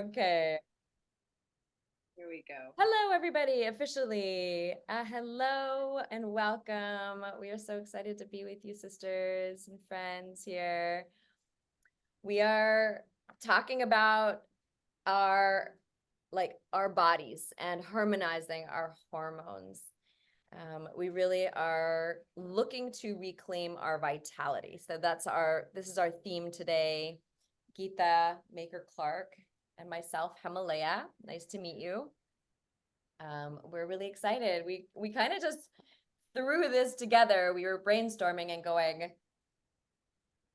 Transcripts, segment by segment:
Okay. Here we go. Hello, everybody, officially. Hello and welcome. We are so excited to be with you, sisters and friends here. We are talking about our our bodies and harmonizing our hormones. We really are looking to reclaim our vitality. So this is our theme today. Geeta Maker-Clark and myself, Hemalayaa. Nice to meet you. We're really excited. We kind of just threw this together. We were brainstorming and going,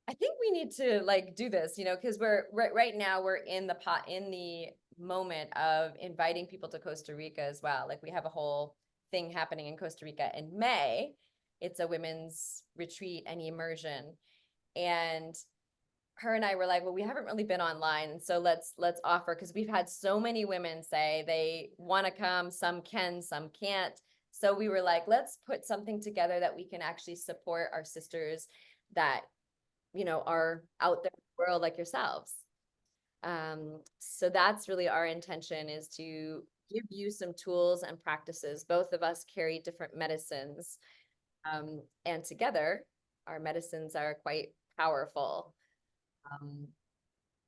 I think we need to do this, because we're right now we're in the moment of inviting people to Costa Rica as well. Like we have a whole thing happening in Costa Rica in May. It's a women's retreat and immersion. And her and I were like, well, we haven't really been online, so let's offer, because we've had so many women say they want to come, some can, some can't. So we were like, let's put something together that we can actually support our sisters that are out there in the world like yourselves. So that's really our intention, is to give you some tools and practices. Both of us carry different medicines, and together our medicines are quite powerful. Um,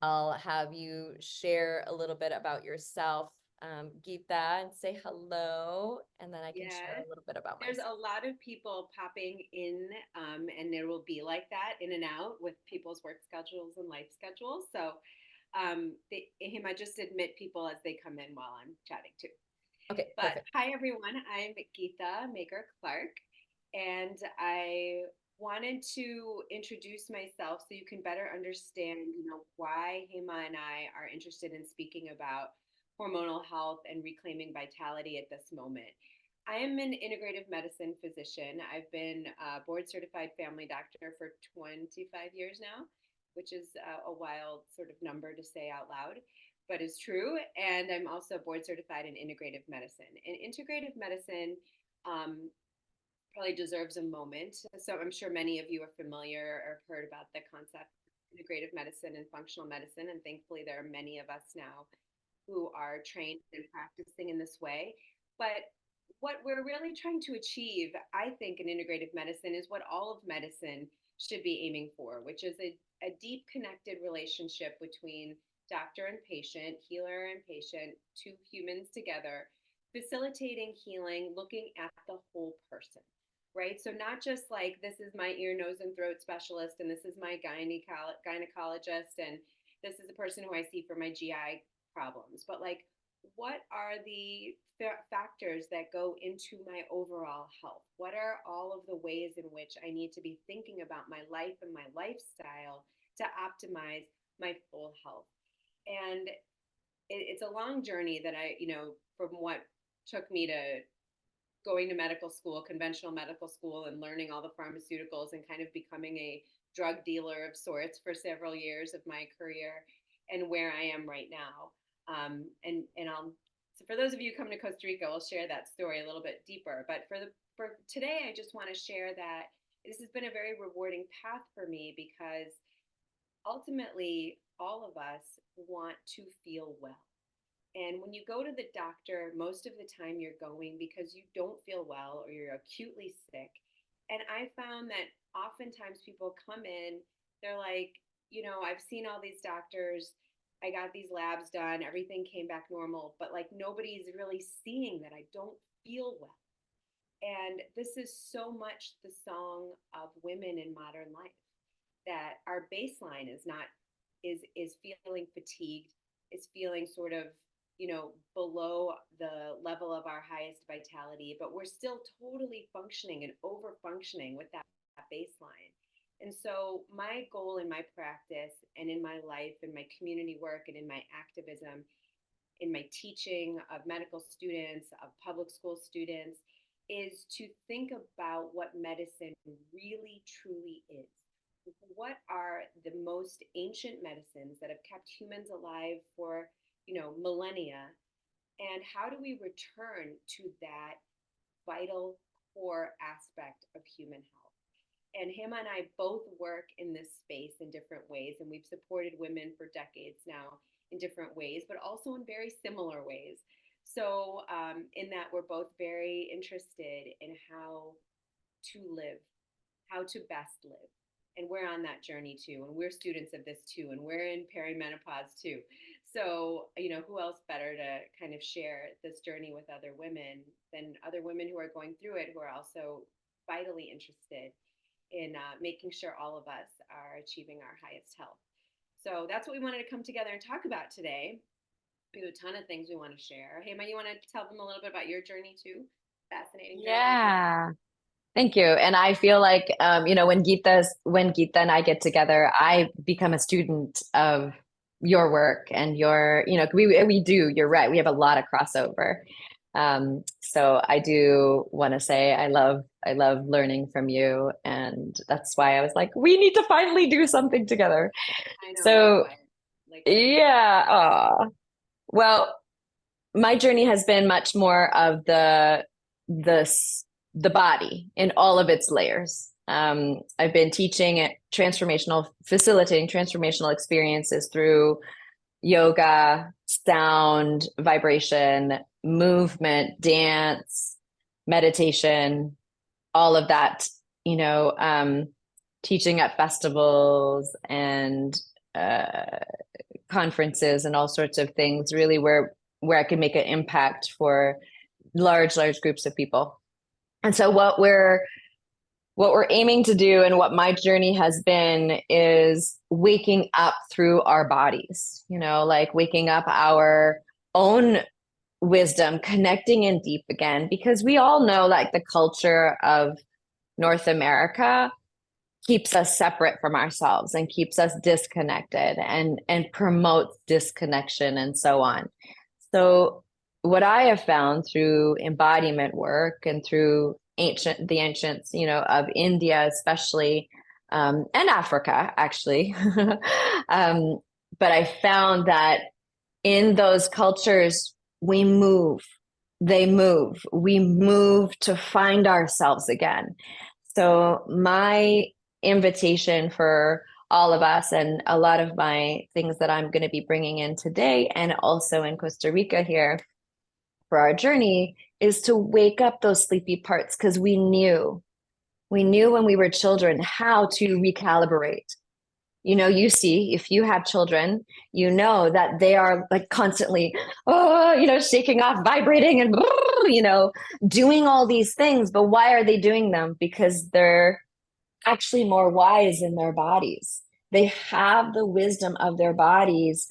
I'll have you share a little bit about yourself, Geeta, and say hello, and then I can share Yes, a little bit about there's myself. a lot of people popping in, and there will be like that in and out with people's work schedules and life schedules. So, Hima, just admit people as they come in while I'm chatting too. Okay, But perfect. hi, everyone. I'm Geeta Maker-Clark, and I wanted to introduce myself so you can better understand, why Hema and I are interested in speaking about hormonal health and reclaiming vitality at this moment. I am an integrative medicine physician. I've been a board certified family doctor for 25 years now, which is a wild sort of number to say out loud, but is true. And I'm also board certified in integrative medicine. And integrative medicine um, probably deserves a moment. So I'm sure many of you are familiar or heard about the concept of integrative medicine and functional medicine. And thankfully, there are many of us now who are trained and practicing in this way. But what we're really trying to achieve, I think, in integrative medicine is what all of medicine should be aiming for, which is a deep connected relationship between doctor and patient, healer and patient, two humans together, facilitating healing, looking at the whole person, right? So not just like this is my ear, nose, and throat specialist, and this is my gynecologist, and this is the person who I see for my GI problems, but like what are the factors that go into my overall health? What are all of the ways in which I need to be thinking about my life and my lifestyle to optimize my full health? And it's a long journey that from what took me to going to medical school, conventional medical school, and learning all the pharmaceuticals and kind of becoming a drug dealer of sorts for several years of my career, and where I am right now. And I'll so for those of you coming to Costa Rica, we'll share that story a little bit deeper. But for today, I just want to share that this has been a very rewarding path for me because ultimately all of us want to feel well. And when you go to the doctor, most of the time you're going because you don't feel well or you're acutely sick. And I found that oftentimes people come in, they're like, I've seen all these doctors, I got these labs done, everything came back normal, but like nobody's really seeing that I don't feel well. And this is so much the song of women in modern life, that our baseline is not is feeling fatigued, is feeling sort of below the level of our highest vitality, but we're still totally functioning and over functioning with that baseline. And so my goal in my practice and in my life, in my community work and in my activism, in my teaching of medical students, of public school students, is to think about what medicine really truly is. What are the most ancient medicines that have kept humans alive for, millennia? And how do we return to that vital core aspect of human health? And him and I both work in this space in different ways, and we've supported women for decades now in different ways, but also in very similar ways. So, in that, we're both very interested in how to live, how to best live. And we're on that journey too. And we're students of this too. And we're in perimenopause too. So, who else better to kind of share this journey with other women than other women who are going through it, who are also vitally interested in making sure all of us are achieving our highest health. So that's what we wanted to come together and talk about today. We have a ton of things we want to share. Hey, Ma, you want to tell them a little bit about your journey too? Fascinating journey. Yeah. Thank you. And I feel like, when Geeta and I get together, I become a student of your work and we do, you're right. We have a lot of crossover. So I do want to say I love learning from you. And that's why I was like, we need to finally do something together. I know, So likewise. yeah. Well, my journey has been much more of the the body in all of its layers. I've been teaching at facilitating transformational experiences through yoga, sound, vibration, movement, dance, meditation, all of that, teaching at festivals and conferences and all sorts of things, really where I can make an impact for large groups of people. And so what we're aiming to do and what my journey has been is waking up through our bodies, like waking up our own wisdom, connecting in deep again, because we all know like the culture of North America keeps us separate from ourselves and keeps us disconnected and promotes disconnection and so on. So what I have found through embodiment work and through the ancients, of India, especially, and Africa, actually. But I found that in those cultures, we move, we move to find ourselves again. So my invitation for all of us and a lot of my things that I'm going to be bringing in today and also in Costa Rica here for our journey is to wake up those sleepy parts, because we knew when we were children how to recalibrate. If you have children, that they are like constantly, shaking off, vibrating and, doing all these things. But why are they doing them? Because they're actually more wise in their bodies. They have the wisdom of their bodies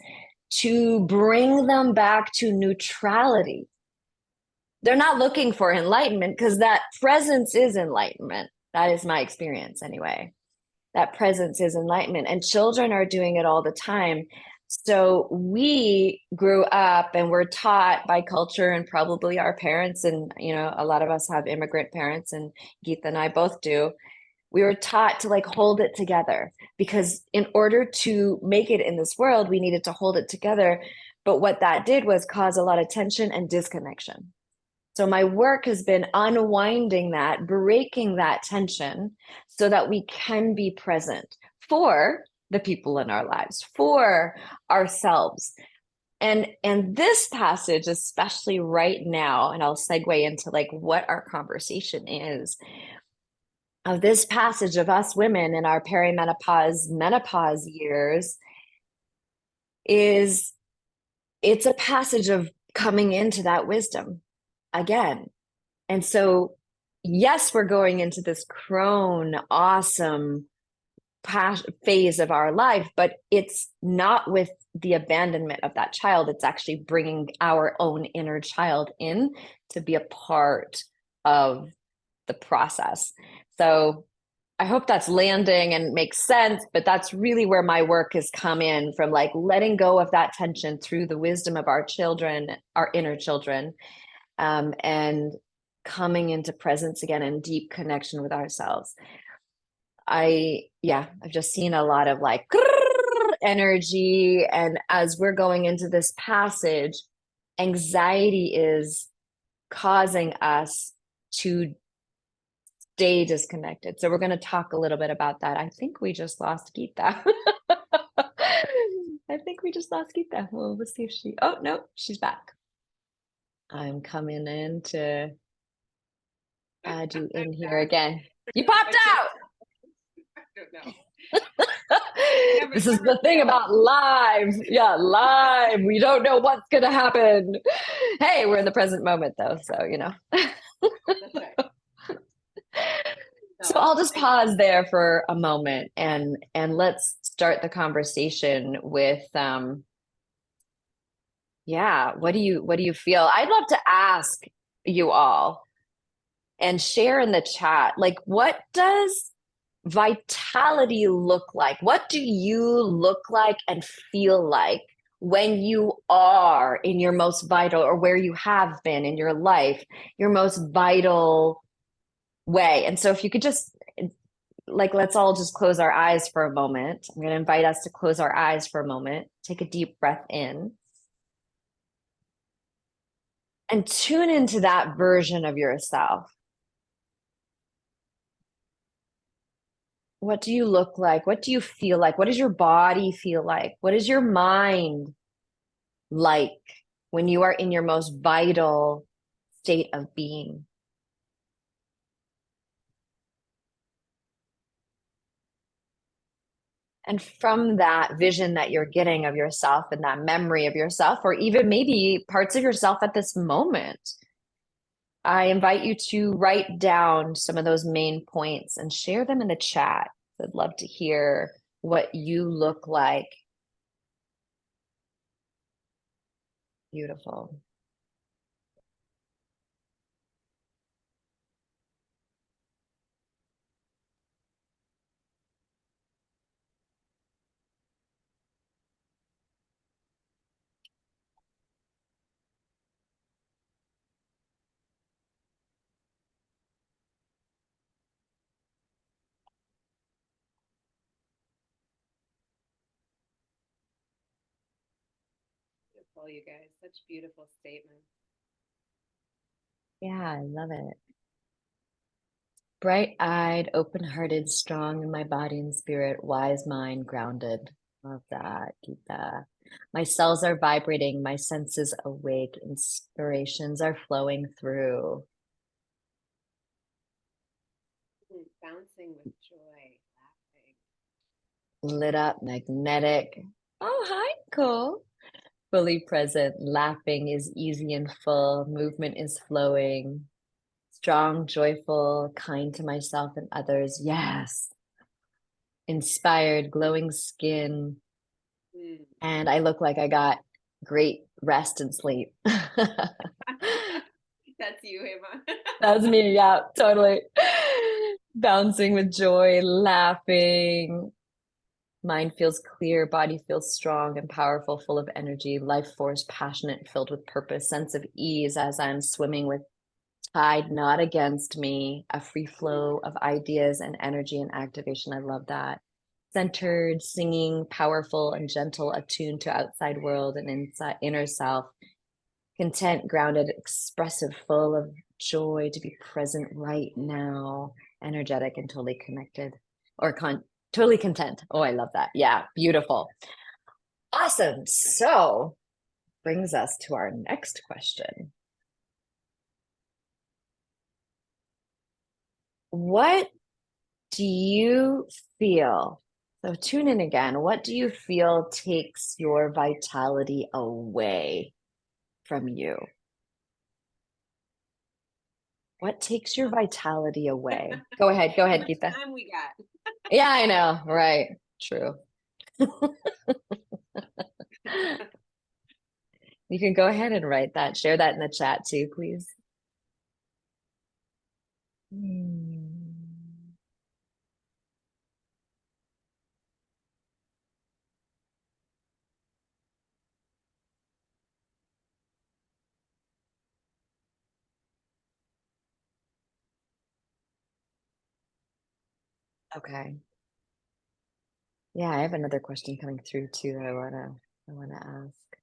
to bring them back to neutrality. They're not looking for enlightenment, because that presence is enlightenment. That is my experience anyway. That presence is enlightenment, and children are doing it all the time. So we grew up and were taught by culture and probably our parents, and a lot of us have immigrant parents, and Geeta and I both do. We were taught to like hold it together, because in order to make it in this world, we needed to hold it together. But what that did was cause a lot of tension and disconnection. So my work has been unwinding that, breaking that tension so that we can be present for the people in our lives, for ourselves. And this passage, especially right now, and I'll segue into like what our conversation is, of this passage of us women in our perimenopause, menopause years, it's a passage of coming into that wisdom again. And so, yes, we're going into this crone, awesome phase of our life, but it's not with the abandonment of that child. It's actually bringing our own inner child in to be a part of the process. So I hope that's landing and makes sense, but that's really where my work has come in, from like letting go of that tension through the wisdom of our children, our inner children, and coming into presence again and deep connection with ourselves. I've just seen a lot of like energy. And as we're going into this passage, anxiety is causing us to stay disconnected. So we're going to talk a little bit about that. I think we just lost Geeta. we just lost Geeta. Well, we'll see if she, oh, no, she's back. I'm coming in to add you in here again. You popped out! I don't know. This is the thing about live. Yeah, live. We don't know what's going to happen. Hey, we're in the present moment, though. So, you know. That's right. So I'll just pause there for a moment and let's start the conversation with yeah, what do you feel? I'd love to ask you all and share in the chat, like, what does vitality look like? What do you look like and feel like when you are in your most vital, or where you have been in your life, your most vital way? And so if you could just, like, let's all just close our eyes for a moment. I'm going to invite us to close our eyes for a moment. Take a deep breath in and tune into that version of yourself. What do you look like? What do you feel like? What does your body feel like? What is your mind like when you are in your most vital state of being? And from that vision that you're getting of yourself and that memory of yourself, or even maybe parts of yourself at this moment, I invite you to write down some of those main points and share them in the chat. I'd love to hear what you look like. Beautiful. Beautiful, you guys. Such beautiful statements. Yeah, I love it. Bright-eyed, open-hearted, strong in my body and spirit, wise mind, grounded. Love that, Geeta. My cells are vibrating, my senses awake, inspirations are flowing through. Bouncing with joy, Lit up, magnetic. Oh, hi, Cole. Fully present, laughing is easy and full, movement is flowing. Strong, joyful, kind to myself and others. Yes. Inspired, glowing skin. laughing. And I look like I got great rest and sleep. That's you, Hema. That's me. Yeah, totally. Bouncing with joy, laughing. Mind feels clear, body feels strong and powerful, full of energy, life force, passionate, filled with purpose, sense of ease as I'm swimming with tide not against me, a free flow of ideas and energy and activation. I love that. Centered, singing, powerful and gentle, attuned to outside world and inside inner self. Content, grounded, expressive, full of joy to be present right now, energetic and totally connected, or totally content. Oh, I love that. Yeah, beautiful. Awesome. So brings us to our next question. What do you feel? So tune in again. What do you feel takes your vitality away from you? What takes your vitality away? Go ahead, Geeta. Time we got. Yeah, I know. Right. True. You can go ahead and write that. Share that in the chat too, please. Okay. Yeah, I have another question coming through too that I wanna ask.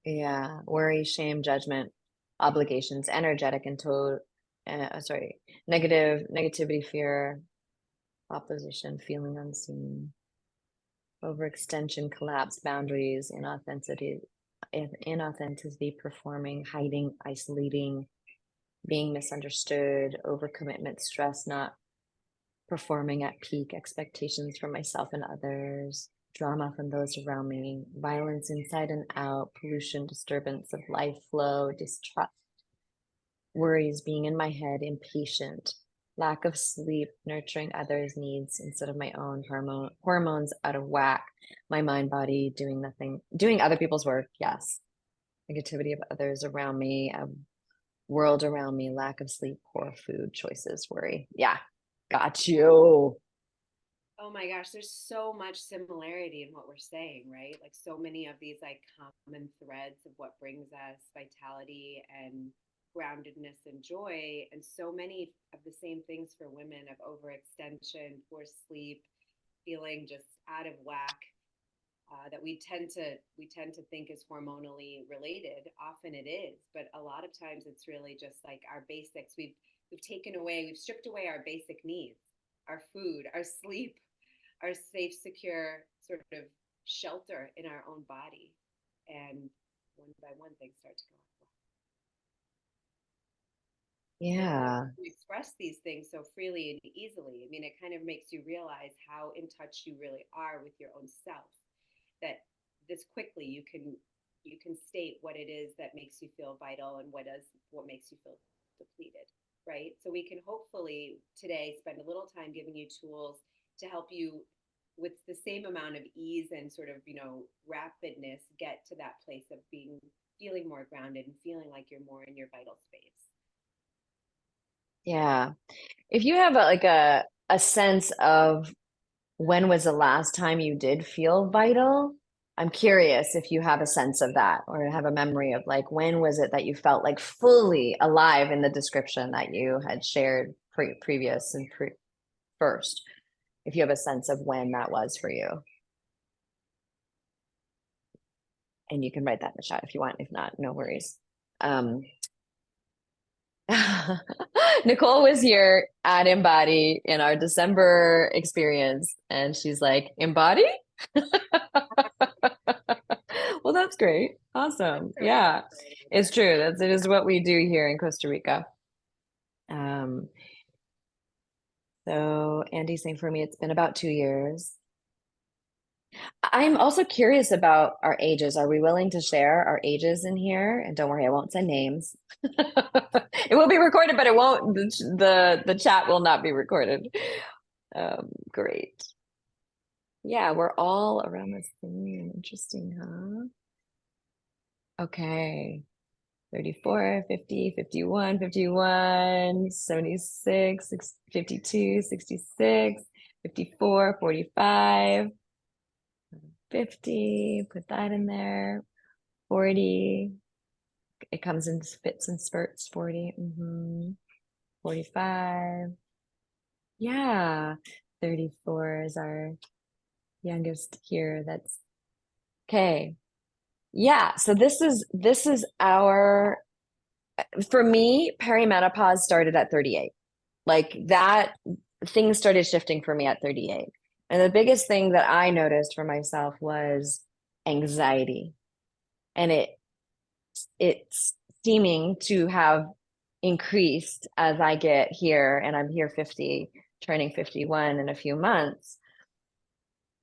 Yeah, worry, shame, judgment, obligations, energetic and negativity, fear, opposition, feeling unseen, overextension, collapse, boundaries, inauthenticity, performing, hiding, isolating, being misunderstood, overcommitment, stress, not performing at peak, expectations from myself and others, drama from those around me, violence inside and out, pollution, disturbance of life flow, distrust, worries, being in my head, impatient, lack of sleep, nurturing others' needs instead of my own, hormones out of whack, my mind, body doing nothing, doing other people's work. Yes. Negativity of others around me, world around me, lack of sleep, poor food choices, worry. Yeah. Got you. Oh my gosh, there's so much similarity in what we're saying, right? Like so many of these like common threads of what brings us vitality and groundedness and joy, and so many of the same things for women of overextension, poor sleep, feeling just out of whack. That we tend to think is hormonally related. Often it is, but a lot of times it's really just like our basics. We've stripped away our basic needs, our food, our sleep, our safe, secure sort of shelter in our own body. And one by one, things start to go out. Yeah. You express these things so freely and easily. I mean, it kind of makes you realize how in touch you really are with your own self. That this quickly you can state what it is that makes you feel vital and what makes you feel depleted, right? So we can hopefully today spend a little time giving you tools to help you with the same amount of ease and sort of rapidness get to that place of feeling more grounded and feeling like you're more in your vital space. Yeah. If you have a sense of when was the last time you did feel vital, I'm curious if you have a sense of that or have a memory of like when was it that you felt like fully alive in the description that you had shared previous and first, if you have a sense of when that was for you. And you can write that in the chat if you want. If not, no worries. Nicole was here at Embody in our December experience, and she's like, Embody? Well, that's great. Awesome. Yeah, it's true. It is what we do here in Costa Rica. So Andy's saying for me, it's been about 2 years. I'm also curious about our ages. Are we willing to share our ages in here? And don't worry, I won't say names. It will be recorded, but it won't. The chat will not be recorded. Great. Yeah, we're all around the same. Interesting, huh? Okay. 34, 50, 51, 51, 76, 52, 66, 54, 45. 50, put that in there. 40, it comes in fits and spurts. 40, 45. Yeah, 34 is our youngest here. That's okay. Yeah, so this is our, for me, perimenopause started at 38. Like that, things started shifting for me at 38. And the biggest thing that I noticed for myself was anxiety. And it's seeming to have increased as I get here, and I'm here 50, turning 51 in a few months.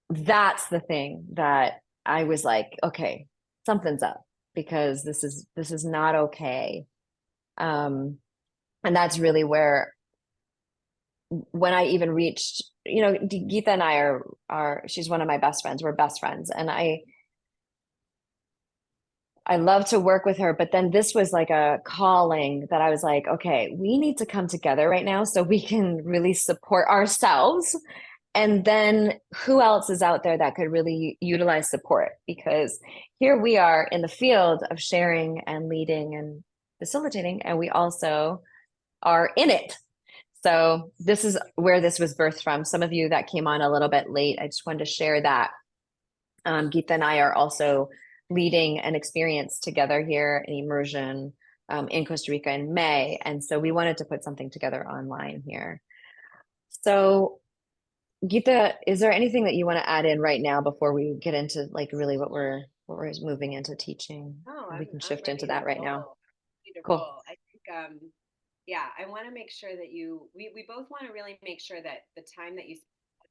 That's the thing that I was like, okay, something's up, because this is not okay. And that's really where, when I even reached, Geeta and I are she's one of my best friends. We're best friends. And I love to work with her, but then this was like a calling that I was like, okay, we need to come together right now so we can really support ourselves. And then who else is out there that could really utilize support? Because here we are in the field of sharing and leading and facilitating, and we also are in it. So this is where this was birthed from. Some of you that came on a little bit late, I just wanted to share that. Geeta and I are also leading an experience together here, an immersion in Costa Rica in May. And so we wanted to put something together online here. So Geeta, is there anything that you want to add in right now before we get into like really what we're moving into teaching? Oh, We can I'm shift into ready to that right now. roll. Ready to Cool. roll. I think yeah, I want to make sure that we both want to really make sure that the time that you spend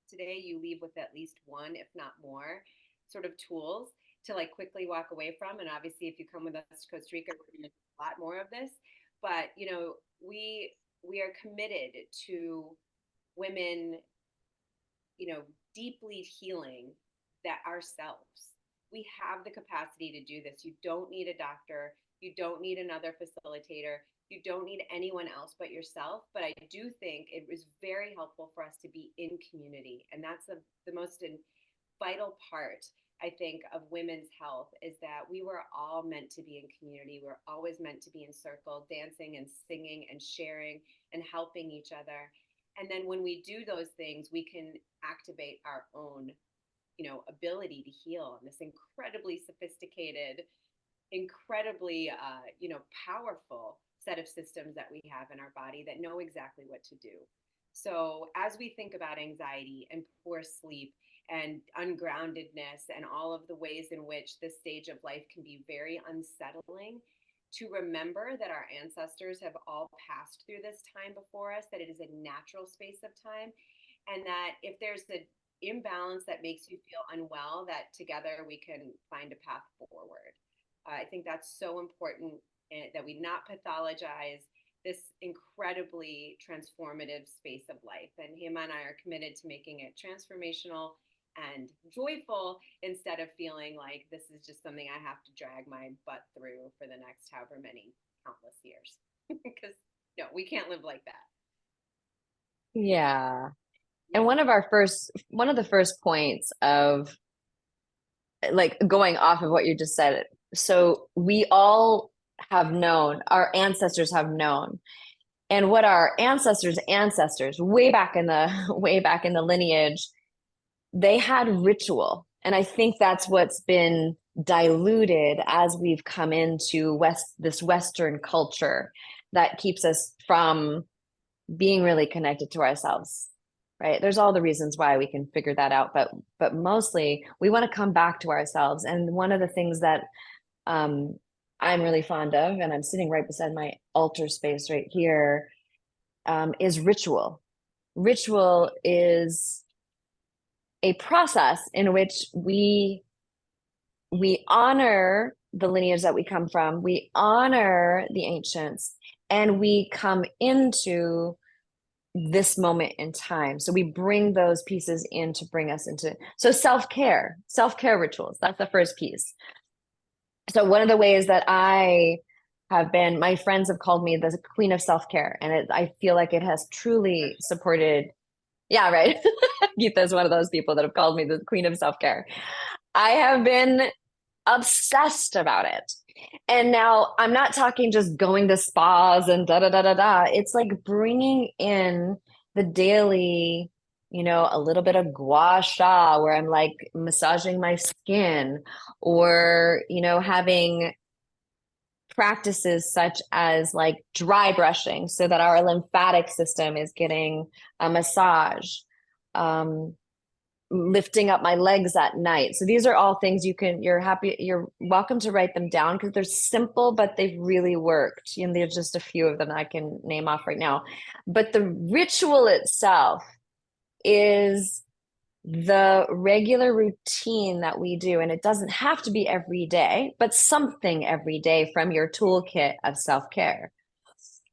today, you leave with at least one, if not more, sort of tools to like quickly walk away from. And obviously, if you come with us to Costa Rica, we're going to do a lot more of this. But you know, we are committed to women, you know, deeply healing that ourselves. We have the capacity to do this. You don't need a doctor. You don't need another facilitator. You don't need anyone else but yourself. But I do think it was very helpful for us to be in community. And that's the most vital part, I think, of women's health is that we were all meant to be in community. We're always meant to be in circle, dancing and singing and sharing and helping each other. And then when we do those things, we can activate our own, you know, ability to heal in this incredibly sophisticated, incredibly, you know, powerful set of systems that we have in our body that know exactly what to do. So as we think about anxiety and poor sleep and ungroundedness and all of the ways in which this stage of life can be very unsettling, to remember that our ancestors have all passed through this time before us, that it is a natural space of time, and that if there's an imbalance that makes you feel unwell, that together we can find a path forward. I think that's so important that we not pathologize this incredibly transformative space of life. And Hema and I are committed to making it transformational and joyful instead of feeling like this is just something I have to drag my butt through for the next however many countless years. Because no, we can't live like that. Yeah. And one of the first points of like going off of what you just said, so we all have known, our ancestors have known, and what our ancestors way back in the way back in the lineage, they had ritual. And I think that's what's been diluted as we've come into this Western culture that keeps us from being really connected to ourselves, right? There's all the reasons why we can figure that out, but mostly we want to come back to ourselves. And one of the things that I'm really fond of, and I'm sitting right beside my altar space right here, is ritual. Ritual is a process in which we honor the lineage that we come from, we honor the ancients, and we come into this moment in time. So we bring those pieces in to bring us into, so self-care rituals. That's the first piece. So one of the ways that I have been, my friends have called me the queen of self-care, and I feel like it has truly supported. Yeah, right. Geeta is one of those people that have called me the queen of self-care. I have been obsessed about it. And now I'm not talking just going to spas and da da da da da. It's like bringing in the daily, you know, a little bit of gua sha where I'm like massaging my skin, or, you know, having practices such as like dry brushing so that our lymphatic system is getting a massage. Lifting up my legs at night. So these are all things you're welcome to write them down because they're simple, but they've really worked. And there's just a few of them that I can name off right now. But the ritual itself is the regular routine that we do. And it doesn't have to be every day, but something every day from your toolkit of self-care.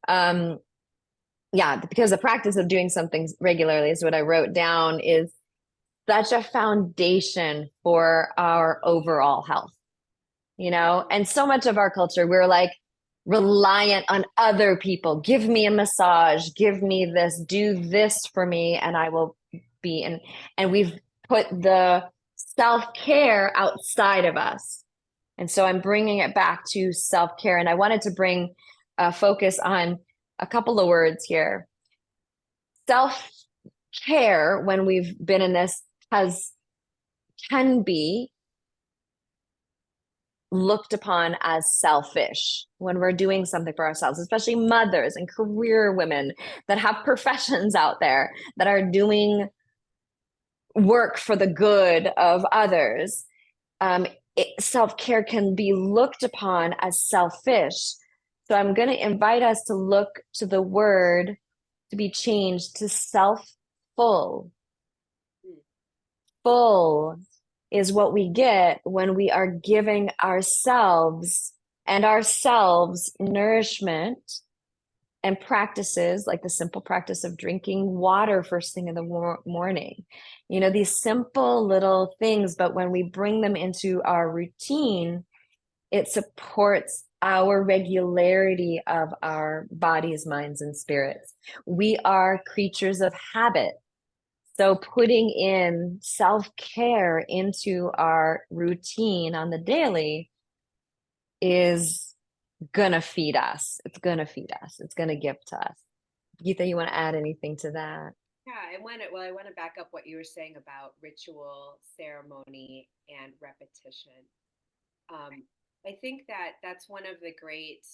Yeah, because the practice of doing something regularly is what I wrote down is such a foundation for our overall health, you know? And so much of our culture, we're like reliant on other people. Give me a massage, give me this, do this for me, and I will be in. And we've put the self-care outside of us. And so I'm bringing it back to self-care. And I wanted to bring a focus on a couple of words here. Self-care, when we've been in this, can be looked upon as selfish when we're doing something for ourselves, especially mothers and career women that have professions out there that are doing work for the good of others. Self-care can be looked upon as selfish. So I'm going to invite us to look to the word to be changed to self-full. Full is what we get when we are giving ourselves nourishment and practices like the simple practice of drinking water first thing in the morning. You know, these simple little things, but when we bring them into our routine, it supports our regularity of our bodies, minds, and spirits. We are creatures of habit. So putting in self-care into our routine on the daily is gonna feed us. It's gonna feed us. It's gonna give to us. Geeta, you want to add anything to that? Yeah, I want to back up what you were saying about ritual, ceremony, and repetition. Um, I think that that's one of the great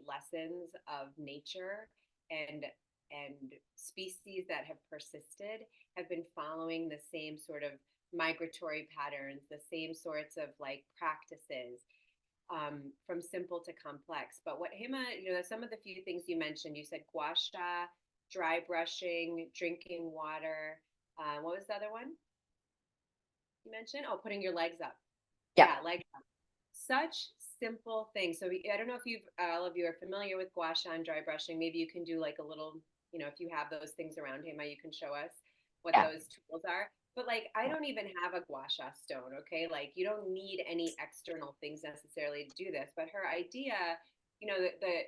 lessons of nature and species that have persisted have been following the same sort of migratory patterns, the same sorts of like practices, from simple to complex. But what Hima, some of the few things you mentioned, you said gua sha, dry brushing, drinking water. What was the other one you mentioned? Oh, putting your legs up. Yeah. Yeah, legs up. Such simple things. So I don't know if all of you are familiar with gua sha and dry brushing. Maybe you can do like a little, if you have those things around, Hema, you can show us what Yeah. those tools are. But like, I don't even have a gua sha stone. Okay, like you don't need any external things necessarily to do this. But her idea,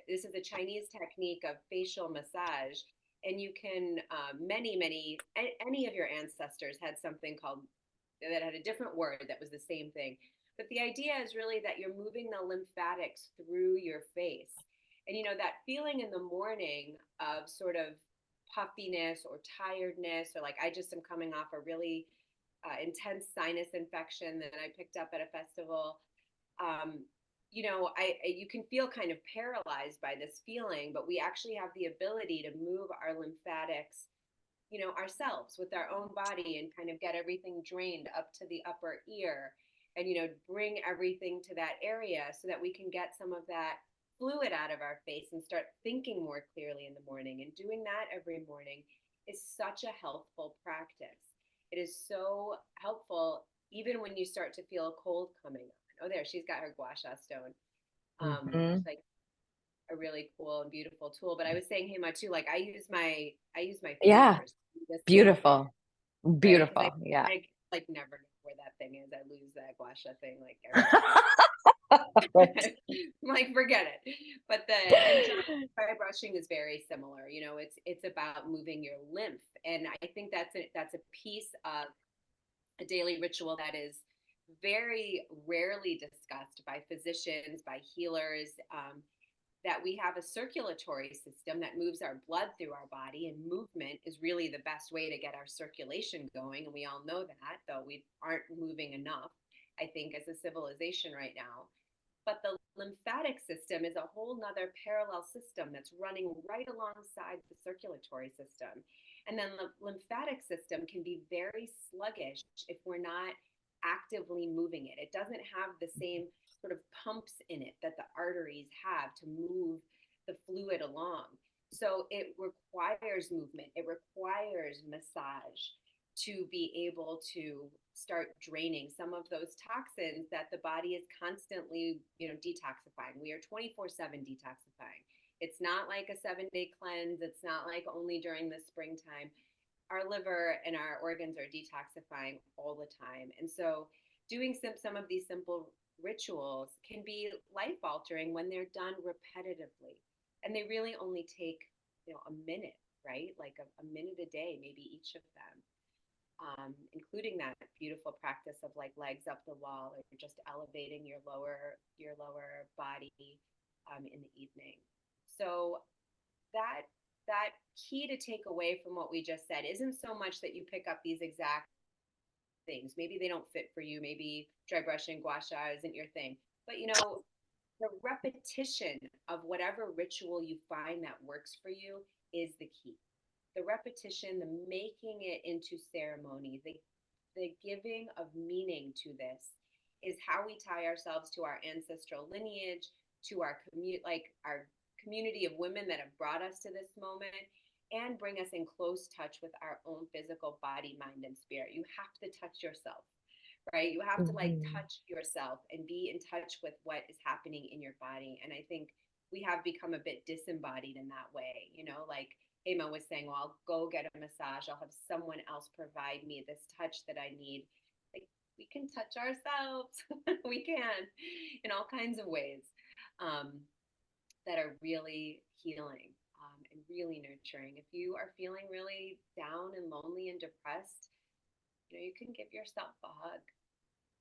this is a Chinese technique of facial massage, and you can any of your ancestors had something called that had a different word that was the same thing, but the idea is really that you're moving the lymphatics through your face. And that feeling in the morning of sort of puffiness or tiredness, or like I just am coming off a really intense sinus infection that I picked up at a festival. You can feel kind of paralyzed by this feeling, but we actually have the ability to move our lymphatics, ourselves with our own body and kind of get everything drained up to the upper ear and, bring everything to that area so that we can get some of that fluid out of our face and start thinking more clearly in the morning. And doing that every morning is such a healthful practice. It is so helpful even when you start to feel a cold coming on. Oh, there, she's got her gua sha stone. It's like a really cool and beautiful tool. But I was saying, Hema, too, like I use my Yeah. fingers to this day, Beautiful. right? Because Beautiful. Yeah. I like never know where that thing is. I lose that gua sha thing like every time. Right. I'm like, forget it. But and dry brushing is very similar. It's about moving your lymph, and I think that's a piece of a daily ritual that is very rarely discussed by physicians, by healers. That we have a circulatory system that moves our blood through our body, and movement is really the best way to get our circulation going. And we all know that, though we aren't moving enough, I think, as a civilization right now. But the lymphatic system is a whole nother parallel system that's running right alongside the circulatory system. And then the lymphatic system can be very sluggish if we're not actively moving it. It doesn't have the same sort of pumps in it that the arteries have to move the fluid along. So it requires movement, it requires massage to be able to start draining some of those toxins that the body is constantly, detoxifying. We are 24/7 detoxifying. It's not like a 7-day cleanse. It's not like only during the springtime. Our liver and our organs are detoxifying all the time. And so doing some of these simple rituals can be life altering when they're done repetitively. And they really only take, a minute, right? Like a minute a day, maybe each of them. Including that beautiful practice of like legs up the wall or just elevating your lower body in the evening. So that key to take away from what we just said isn't so much that you pick up these exact things. Maybe they don't fit for you. Maybe dry brushing, gua sha isn't your thing. But you know, the repetition of whatever ritual you find that works for you is the key. The repetition, the making it into ceremony, the giving of meaning to this is how we tie ourselves to our ancestral lineage, to our our community of women that have brought us to this moment, and bring us in close touch with our own physical body, mind, and spirit. You have to touch yourself, right? You have to like touch yourself and be in touch with what is happening in your body. And I think we have become a bit disembodied in that way, you know, like Emma was saying, well, I'll go get a massage. I'll have someone else provide me this touch that I need. Like we can touch ourselves. We can in all kinds of ways that are really healing and really nurturing. If you are feeling really down and lonely and depressed, you know, you can give yourself a hug.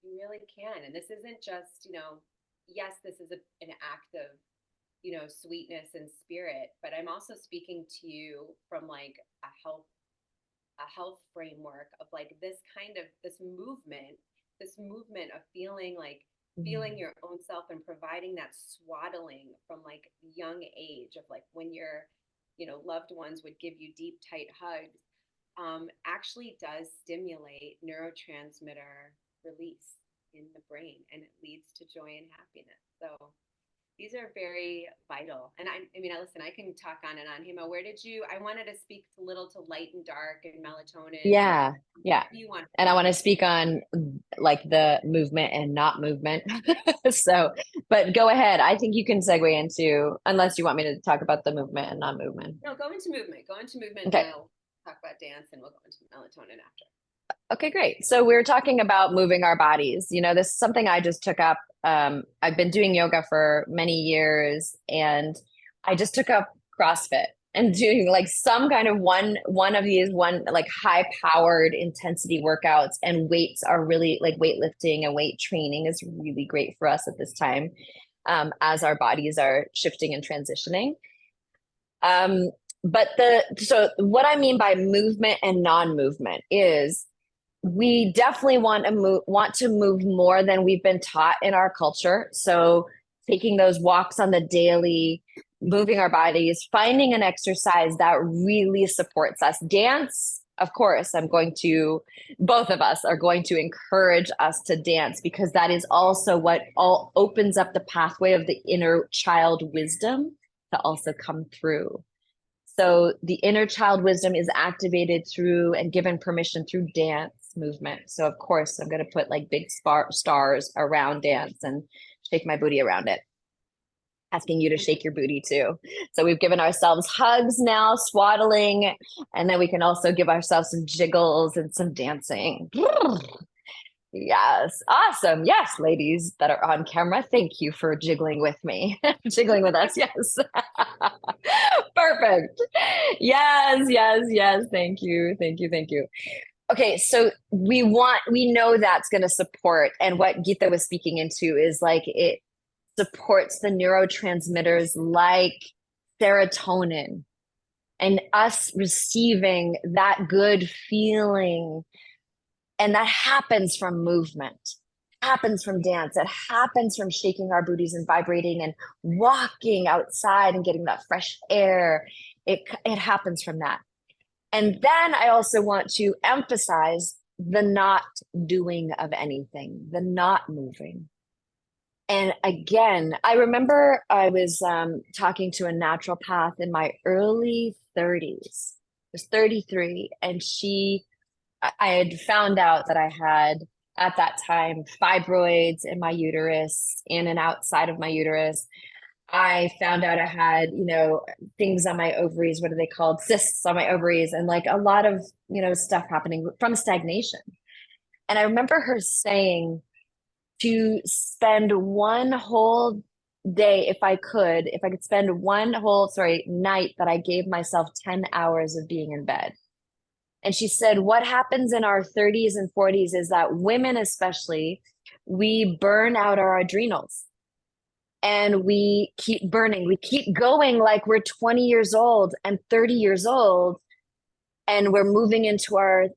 You really can. And this isn't just, you know, yes, this is an act of, you know, sweetness and spirit, but I'm also speaking to you from like a health framework of like this movement of feeling like feeling your own self and providing that swaddling from like young age of like when your, you know, loved ones would give you deep, tight hugs, actually does stimulate neurotransmitter release in the brain, and it leads to joy and happiness. So these are very vital. And I mean, listen, I can talk on and on. Hema, I wanted to speak a little to light and dark and melatonin. Yeah. Yeah. You want, and I want to speak on like the movement and not movement. So, but go ahead. I think you can segue into, unless you want me to talk about the movement and non-movement. no, go into movement. Okay. And I'll talk about dance and we'll go into melatonin after. Okay, great. So we're talking about moving our bodies. You know, this is something I just took up. I've been doing yoga for many years, and I just took up CrossFit and doing like some kind of one of these like high powered intensity workouts. And weights are really like weightlifting and weight training is really great for us at this time, as our bodies are shifting and transitioning. So what I mean by movement and non-movement is we definitely want to move more than we've been taught in our culture. So taking those walks on the daily, moving our bodies, finding an exercise that really supports us. Dance, of course, both of us are going to encourage us to dance, because that is also what all opens up the pathway of the inner child wisdom to also come through. So the inner child wisdom is activated through and given permission through dance movement. So of course, I'm going to put like big stars around dance and shake my booty around it. Asking you to shake your booty too. So we've given ourselves hugs now, swaddling, and then we can also give ourselves some jiggles and some dancing. Yes, awesome. Yes, ladies that are on camera, thank you for jiggling with me, jiggling with us. Yes. Perfect. Yes. Thank you. Okay, so we know that's going to support, and what Geeta was speaking into is like it supports the neurotransmitters like serotonin, and us receiving that good feeling. And that happens from movement, happens from dance, it happens from shaking our booties and vibrating and walking outside and getting that fresh air. It happens from that. And then I also want to emphasize the not doing of anything, the not moving. And again, I remember I was talking to a naturopath in my early 30s. I was 33, and I had found out that I had at that time fibroids in my uterus, in and outside of my uterus. I found out I had, you know, things on my ovaries. What are they called? Cysts on my ovaries, and like a lot of, you know, stuff happening from stagnation. And I remember her saying to spend one whole day, if I could spend one whole, night that I gave myself 10 hours of being in bed. And she said, what happens in our 30s and 40s is that women, especially, we burn out our adrenals. And we keep burning. We keep going like we're 20 years old and 30 years old. And we're moving into our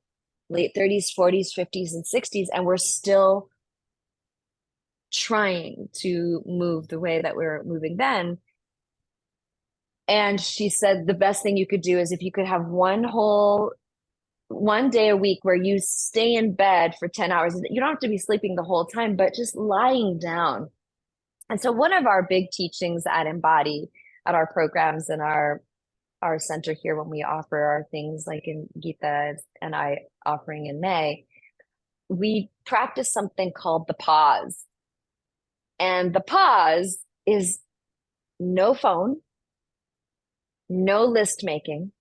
late 30s, 40s, 50s, and 60s, and we're still trying to move the way that we were moving then. And she said the best thing you could do is if you could have one day a week where you stay in bed for 10 hours. You don't have to be sleeping the whole time, but just lying down. And so one of our big teachings at Embody, at our programs and our center here, when we offer our things like in Geeta and I offering in May, we practice something called the pause. And the pause is no phone, no list making,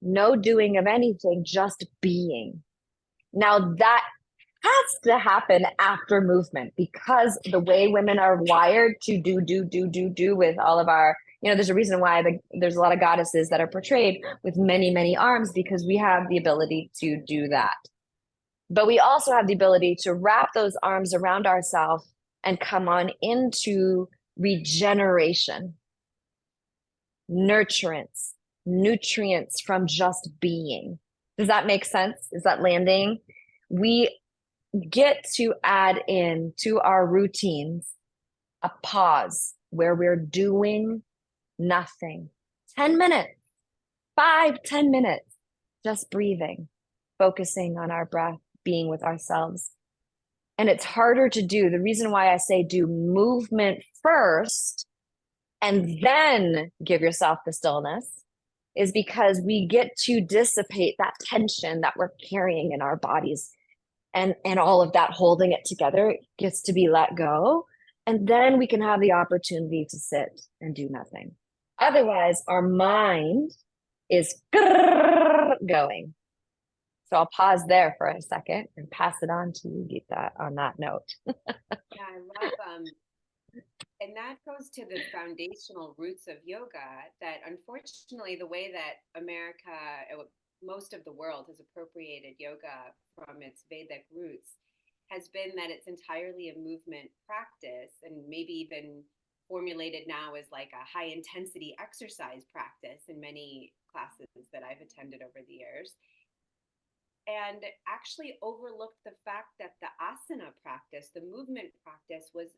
no doing of anything, just being. Now that has to happen after movement, because the way women are wired to do with all of our, there's a reason why there's a lot of goddesses that are portrayed with many, many arms, because we have the ability to do that. But we also have the ability to wrap those arms around ourselves and come on into regeneration, nurturance, nutrients from just being. Does that make sense? Is that landing? We get to add in to our routines a pause where we're doing nothing. 10 minutes, 5-10 minutes, just breathing, focusing on our breath, being with ourselves. And it's harder to do. The reason why I say do movement first and then give yourself the stillness is because we get to dissipate that tension that we're carrying in our bodies. And all of that holding it together gets to be let go. And then we can have the opportunity to sit and do nothing. Otherwise, our mind is going. So I'll pause there for a second and pass it on to you, Geeta, on that note. Yeah, I love, and that goes to the foundational roots of yoga, that unfortunately the way that America, most of the world has appropriated yoga from its Vedic roots has been that it's entirely a movement practice, and maybe even formulated now as like a high intensity exercise practice in many classes that I've attended over the years, and actually overlooked the fact that the asana practice, the movement practice, was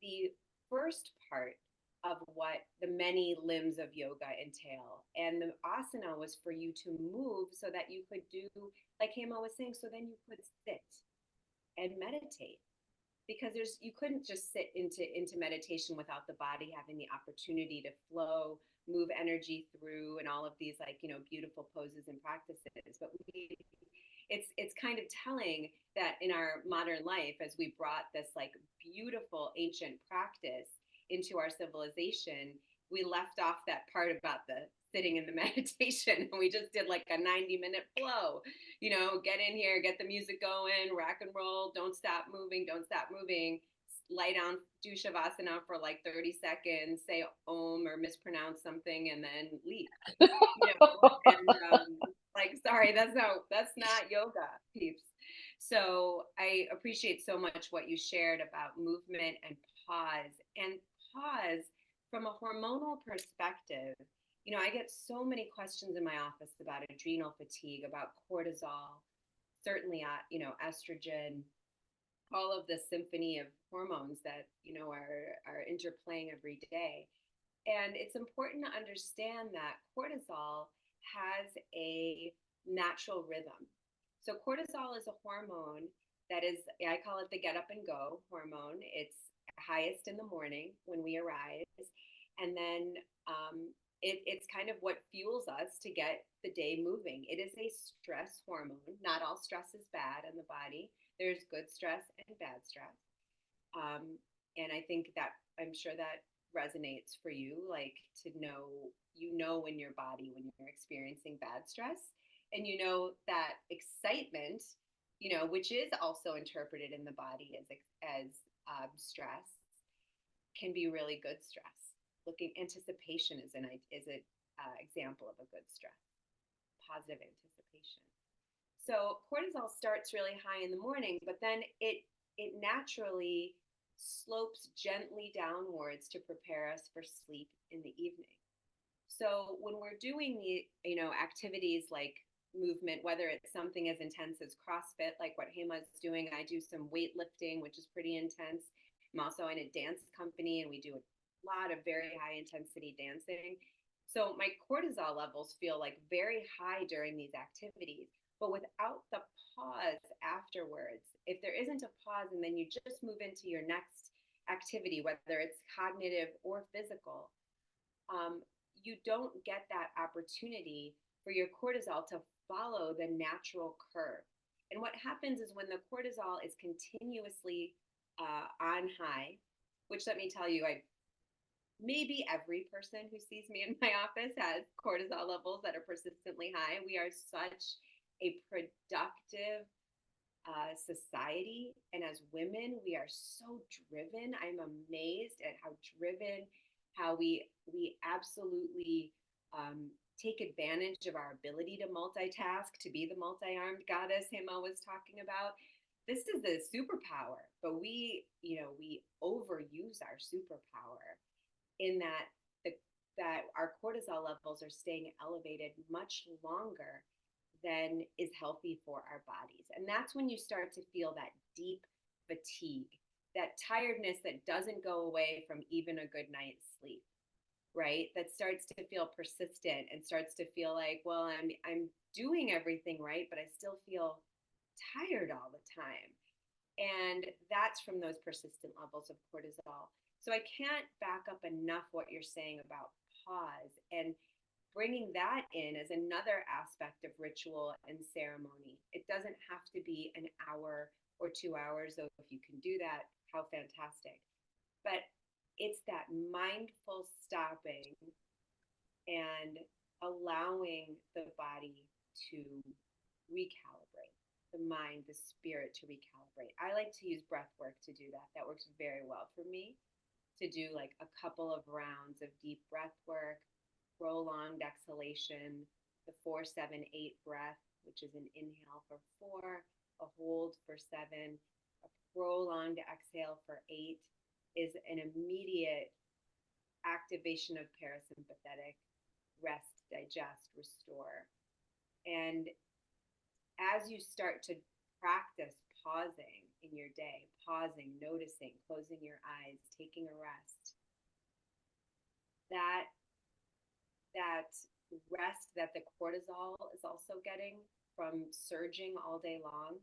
the first part of what the many limbs of yoga entail. And the asana was for you to move so that you could do, like Hema was saying, so then you could sit and meditate. Because you couldn't just sit into meditation without the body having the opportunity to flow, move energy through, and all of these beautiful poses and practices. But it's kind of telling that in our modern life, as we brought this like beautiful ancient practice into our civilization, we left off that part about the sitting in the meditation, and we just did like a 90-minute flow, get in here, get the music going, rock and roll, don't stop moving, lie down, do shavasana for like 30 seconds, say om or mispronounce something, and then leave. Like, sorry, that's not yoga, peeps. So I appreciate so much what you shared about movement and pause from a hormonal perspective. I get so many questions in my office about adrenal fatigue, about cortisol, certainly, estrogen, all of the symphony of hormones that, are interplaying every day. And it's important to understand that cortisol has a natural rhythm. So cortisol is a hormone that is, I call it the get up and go hormone. It's highest in the morning when we arise. And then it's kind of what fuels us to get the day moving. It is a stress hormone. Not all stress is bad in the body. There's good stress and bad stress. And I think that, I'm sure that resonates for you, like to know, in your body when you're experiencing bad stress, and that excitement, which is also interpreted in the body as stress, can be really good stress. Anticipation is an example of a good stress, positive anticipation. So cortisol starts really high in the morning, but then it naturally slopes gently downwards to prepare us for sleep in the evening. So when we're doing the activities like movement, whether it's something as intense as CrossFit, like what Hema's doing. I do some weightlifting, which is pretty intense. I'm also in a dance company, and we do a lot of very high intensity dancing. So my cortisol levels feel like very high during these activities, but without the pause afterwards, if there isn't a pause and then you just move into your next activity, whether it's cognitive or physical, you don't get that opportunity for your cortisol to follow the natural curve. And what happens is when the cortisol is continuously on high, which let me tell you, maybe every person who sees me in my office has cortisol levels that are persistently high. We are such a productive society. And as women, we are so driven. I'm amazed at how driven, how we absolutely take advantage of our ability to multitask, to be the multi-armed goddess Hema was talking about. This is a superpower, but we overuse our superpower in that our cortisol levels are staying elevated much longer than is healthy for our bodies. And that's when you start to feel that deep fatigue, that tiredness that doesn't go away from even a good night's sleep, right? That starts to feel persistent and starts to feel like, well, I'm doing everything right, but I still feel tired all the time. And that's from those persistent levels of cortisol. So I can't back up enough what you're saying about pause and bringing that in as another aspect of ritual and ceremony. It doesn't have to be an hour or 2 hours, though if you can do that, how fantastic. But it's that mindful stopping and allowing the body to recalibrate, the mind, the spirit to recalibrate. I like to use breath work to do that. That works very well for me, to do like a couple of rounds of deep breath work, prolonged exhalation, the 4-7-8 breath, which is an inhale for 4, a hold for 7, a prolonged exhale for 8 is an immediate activation of parasympathetic, rest, digest, restore. And as you start to practice pausing in your day, pausing, noticing, closing your eyes, taking a rest, that rest that the cortisol is also getting from surging all day long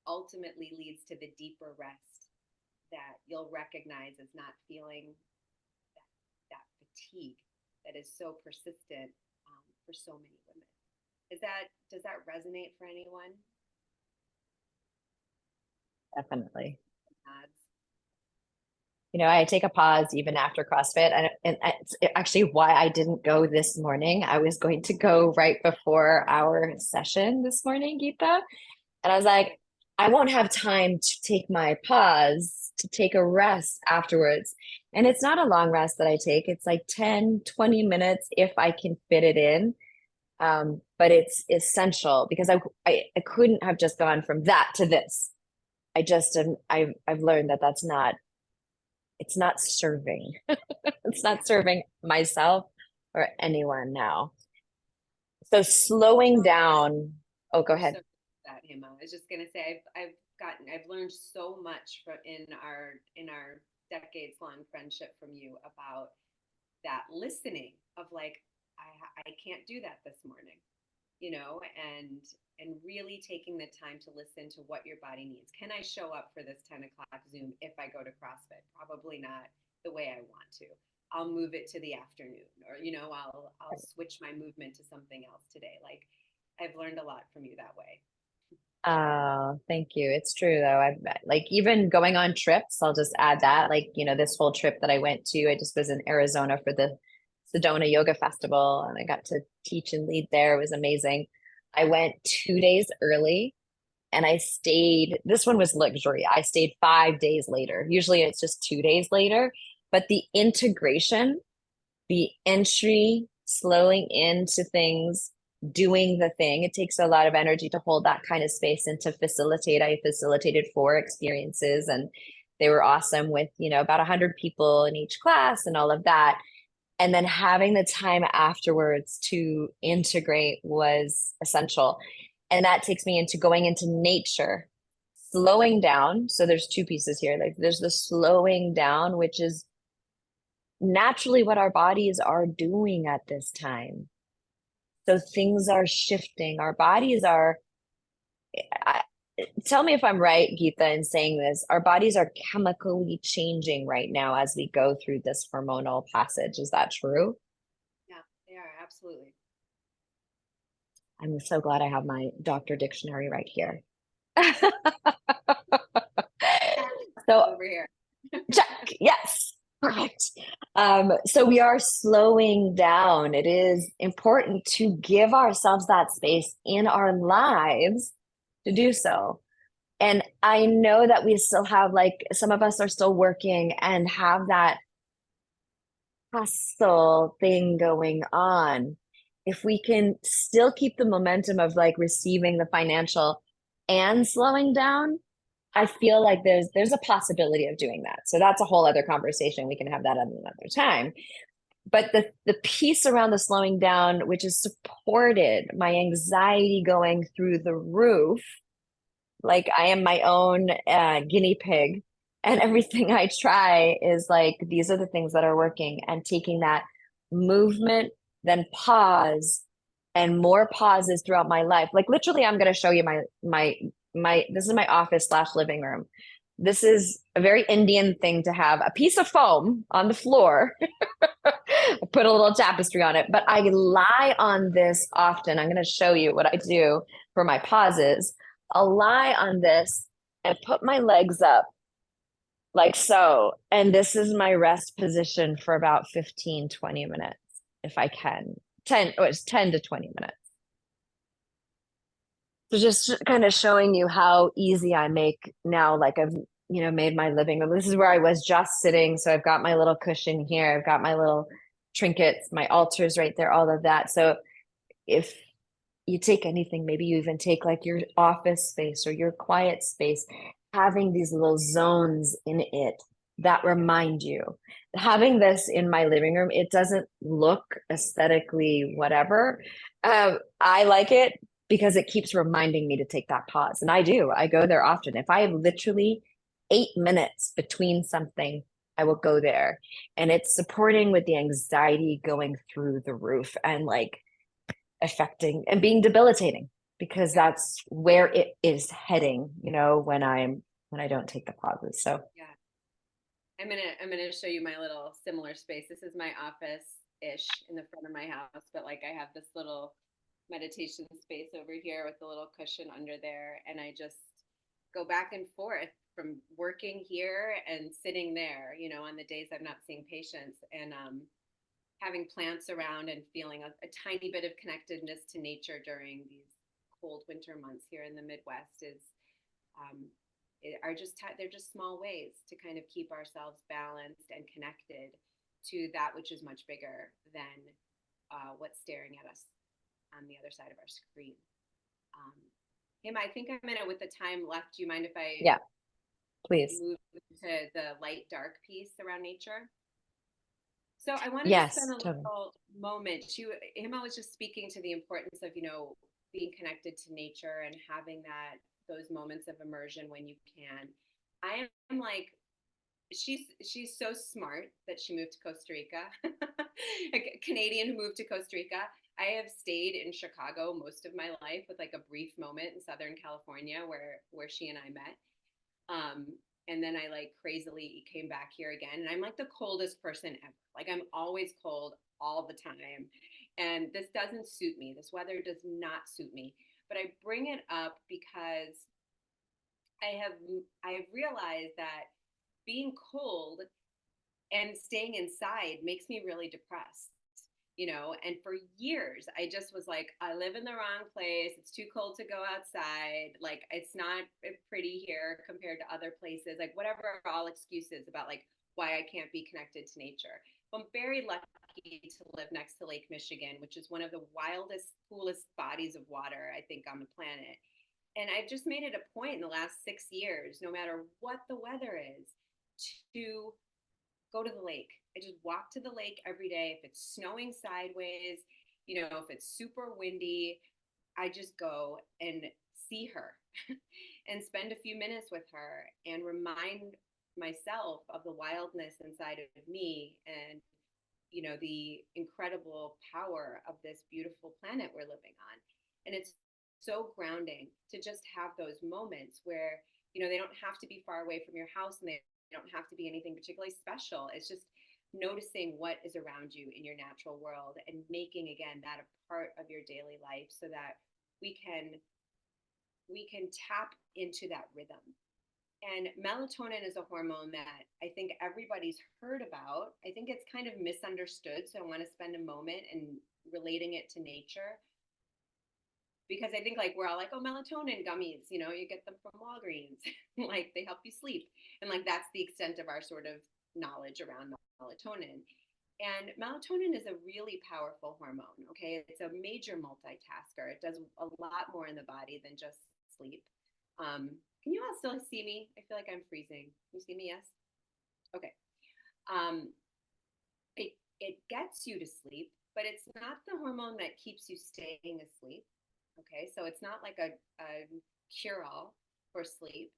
ultimately leads to the deeper rest that you'll recognize as not feeling that fatigue that is so persistent for so many women. Does that resonate for anyone? Definitely. Nods. I take a pause even after CrossFit, and it's actually why I didn't go this morning. I was going to go right before our session this morning, Geeta. And I was like, I won't have time to take my pause, to take a rest afterwards. And it's not a long rest that I take. It's like 10, 20 minutes if I can fit it in. But it's essential because I couldn't have just gone from that to this. I've learned that it's not serving. It's not serving myself or anyone now. So slowing down. Oh, go ahead. So that, Hema. I was just gonna say I've learned so much in our decades long friendship from you about that listening of like I can't do that this morning, and really taking the time to listen to what your body needs. Can I show up for this 10 o'clock Zoom if I go to CrossFit? Probably not the way I want to. I'll move it to the afternoon, or I'll switch my movement to something else today. Like I've learned a lot from you that way. Oh, thank you. It's true though. I've like even going on trips, I'll just add that. Like, this whole trip that I went to, I just was in Arizona for the Sedona Yoga Festival and I got to teach and lead there. It was amazing. I went 2 days early and I stayed. This one was luxury. I stayed 5 days later. Usually it's just 2 days later, but the integration, the entry, slowing into things, doing the thing, it takes a lot of energy to hold that kind of space and to facilitate. I facilitated 4 experiences and they were awesome with, about 100 people in each class and all of that. And then having the time afterwards to integrate was essential. And that takes me into going into nature, slowing down. So there's two pieces here. Like there's the slowing down, which is naturally what our bodies are doing at this time. So things are shifting. Our bodies are, I, tell me if I'm right, Geeta, in saying this. Our bodies are chemically changing right now as we go through this hormonal passage. Is that true? Yeah, they are absolutely. I'm so glad I have my doctor dictionary right here. So Over here. check, yes, perfect. So we are slowing down. It is important to give ourselves that space in our lives to do so. And I know that we still have, like, some of us are still working and have that hustle thing going on. If we can still keep the momentum of like receiving the financial and slowing down, I feel like there's a possibility of doing that. So that's a whole other conversation. We can have that at another time. But the piece around the slowing down, which has supported my anxiety going through the roof, like I am my own guinea pig, and everything I try is like these are the things that are working, and taking that movement, then pause, and more pauses throughout my life. Like literally, I'm going to show you my this is my office slash living room. This is a very Indian thing to have a piece of foam on the floor. I put a little tapestry on it, but I lie on this often. I'm going to show you what I do for my pauses. I'll lie on this and put my legs up like so. And this is my rest position for about 15, 20 minutes, if I can. 10, oh, it's 10 to 20 minutes. So just kind of showing you how easy I make now, like I've, made my living room. This is where I was just sitting. So I've got my little cushion here. I've got my little trinkets, my altars right there, all of that. So if you take anything, maybe you even take like your office space or your quiet space, having these little zones in it that remind you. Having this in my living room, it doesn't look aesthetically whatever. I like it because it keeps reminding me to take that pause. And I do. I go there often. If I have literally 8 minutes between something, I will go there. And it's supporting with the anxiety going through the roof and like affecting and being debilitating, because that's where it is heading, when I don't take the pauses. So Yeah. I'm gonna show you my little similar space. This is my office-ish in the front of my house, but like I have this little meditation space over here with a little cushion under there, and I just go back and forth from working here and sitting there, on the days I'm not seeing patients, and having plants around and feeling a tiny bit of connectedness to nature during these cold winter months here in the Midwest is um, they're just small ways to kind of keep ourselves balanced and connected to that which is much bigger than what's staring at us on the other side of our screen. Hema, I think I'm in it with the time left. Do you mind if I yeah, please. move to the light dark piece around nature? So I wanted to spend Yes, a totally. little moment. Hema was just speaking to the importance of, being connected to nature and having those moments of immersion when you can. I am like, she's so smart that she moved to Costa Rica, a Canadian who moved to Costa Rica. I have stayed in Chicago most of my life with like a brief moment in Southern California where she and I met. Um, and then I like crazily came back here again. And I'm like the coldest person ever. Like I'm always cold all the time. And this doesn't suit me. This weather does not suit me. But I bring it up because I have realized that being cold and staying inside makes me really depressed. And for years I just was like, I live in the wrong place, it's too cold to go outside, like it's not pretty here compared to other places, like whatever, all excuses about like why I can't be connected to nature. But I'm very lucky to live next to Lake Michigan, which is one of the wildest, coolest bodies of water I think on the planet. And I've just made it a point in the last 6 years, no matter what the weather is, to go to the lake. I just walk to the lake every day. If it's snowing sideways, if it's super windy, I just go and see her and spend a few minutes with her and remind myself of the wildness inside of me and the incredible power of this beautiful planet we're living on. And it's so grounding to just have those moments where they don't have to be far away from your house, and they don't have to be anything particularly special. It's just noticing what is around you in your natural world and making, again, that a part of your daily life so that we can tap into that rhythm. And melatonin is a hormone that I think everybody's heard about. I think it's kind of misunderstood. So I want to spend a moment in relating it to nature, because I think like we're all like, oh, melatonin gummies, you get them from Walgreens, like they help you sleep. And like that's the extent of our sort of knowledge around melatonin. And melatonin is a really powerful hormone, okay? It's a major multitasker. It does a lot more in the body than just sleep. Can you all still see me? I feel like I'm freezing. You see me? Yes? Okay. It gets you to sleep, but it's not the hormone that keeps you staying asleep. Okay, so it's not like a cure-all for sleep.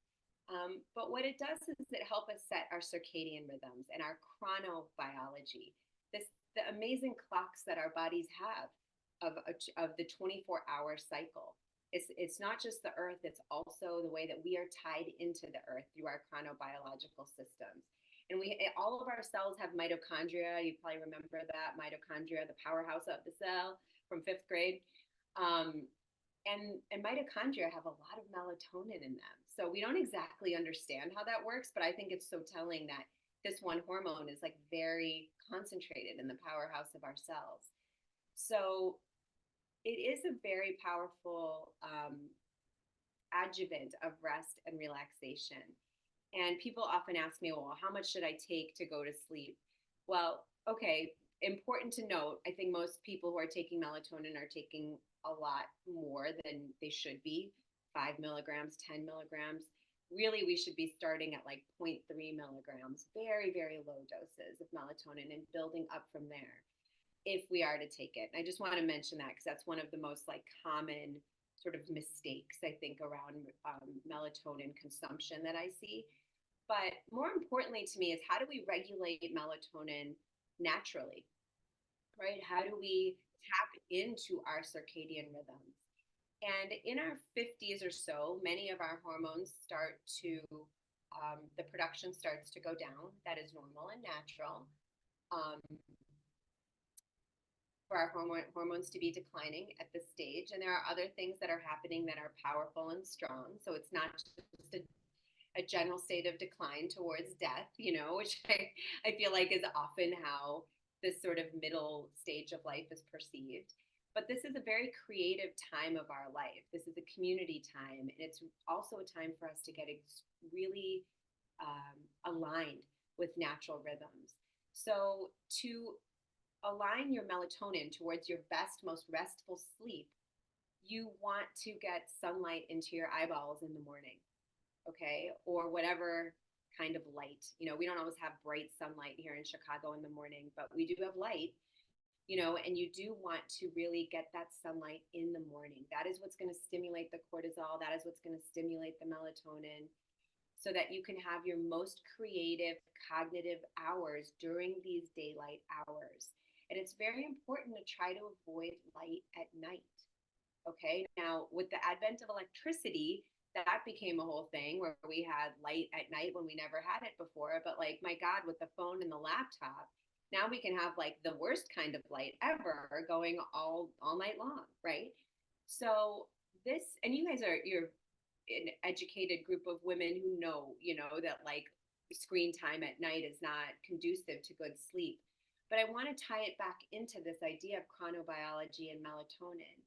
But what it does is it helps us set our circadian rhythms and our chronobiology, the amazing clocks that our bodies have of the 24-hour cycle. It's not just the earth, it's also the way that we are tied into the earth through our chronobiological systems. And all of our cells have mitochondria. You probably remember that, mitochondria, the powerhouse of the cell from 5th grade. And mitochondria have a lot of melatonin in them. So we don't exactly understand how that works, but I think it's so telling that this one hormone is like very concentrated in the powerhouse of our cells. So it is a very powerful adjuvant of rest and relaxation. And people often ask me, well, how much should I take to go to sleep? Well, okay, important to note, I think most people who are taking melatonin are taking a lot more than they should be, 5 milligrams, 10 milligrams. Really, we should be starting at like 0.3 milligrams, very, very low doses of melatonin and building up from there if we are to take it. And I just want to mention that because that's one of the most like common sort of mistakes, I think, around melatonin consumption that I see. But more importantly to me is how do we regulate melatonin naturally, right? How do we tap into our circadian rhythms? And in our 50s or so, many of our hormones start to, the production starts to go down. That is normal and natural. For our hormones to be declining at this stage. And there are other things that are happening that are powerful and strong. So it's not just a general state of decline towards death, which I feel like is often how this sort of middle stage of life is perceived. But this is a very creative time of our life. This is a community time. And it's also a time for us to get really aligned with natural rhythms. So to align your melatonin towards your best, most restful sleep, you want to get sunlight into your eyeballs in the morning, okay? Or whatever kind of light. We don't always have bright sunlight here in Chicago in the morning, but we do have light, and you do want to really get that sunlight in the morning. That is what's going to stimulate the cortisol. That is what's going to stimulate the melatonin so that you can have your most creative cognitive hours during these daylight hours. And it's very important to try to avoid light at night. Okay, now with the advent of electricity, that became a whole thing where we had light at night when we never had it before. But like, my God, with the phone and the laptop, now we can have like the worst kind of light ever going all night long, right? So this, and you're an educated group of women who know, that like screen time at night is not conducive to good sleep. But I want to tie it back into this idea of chronobiology and melatonin,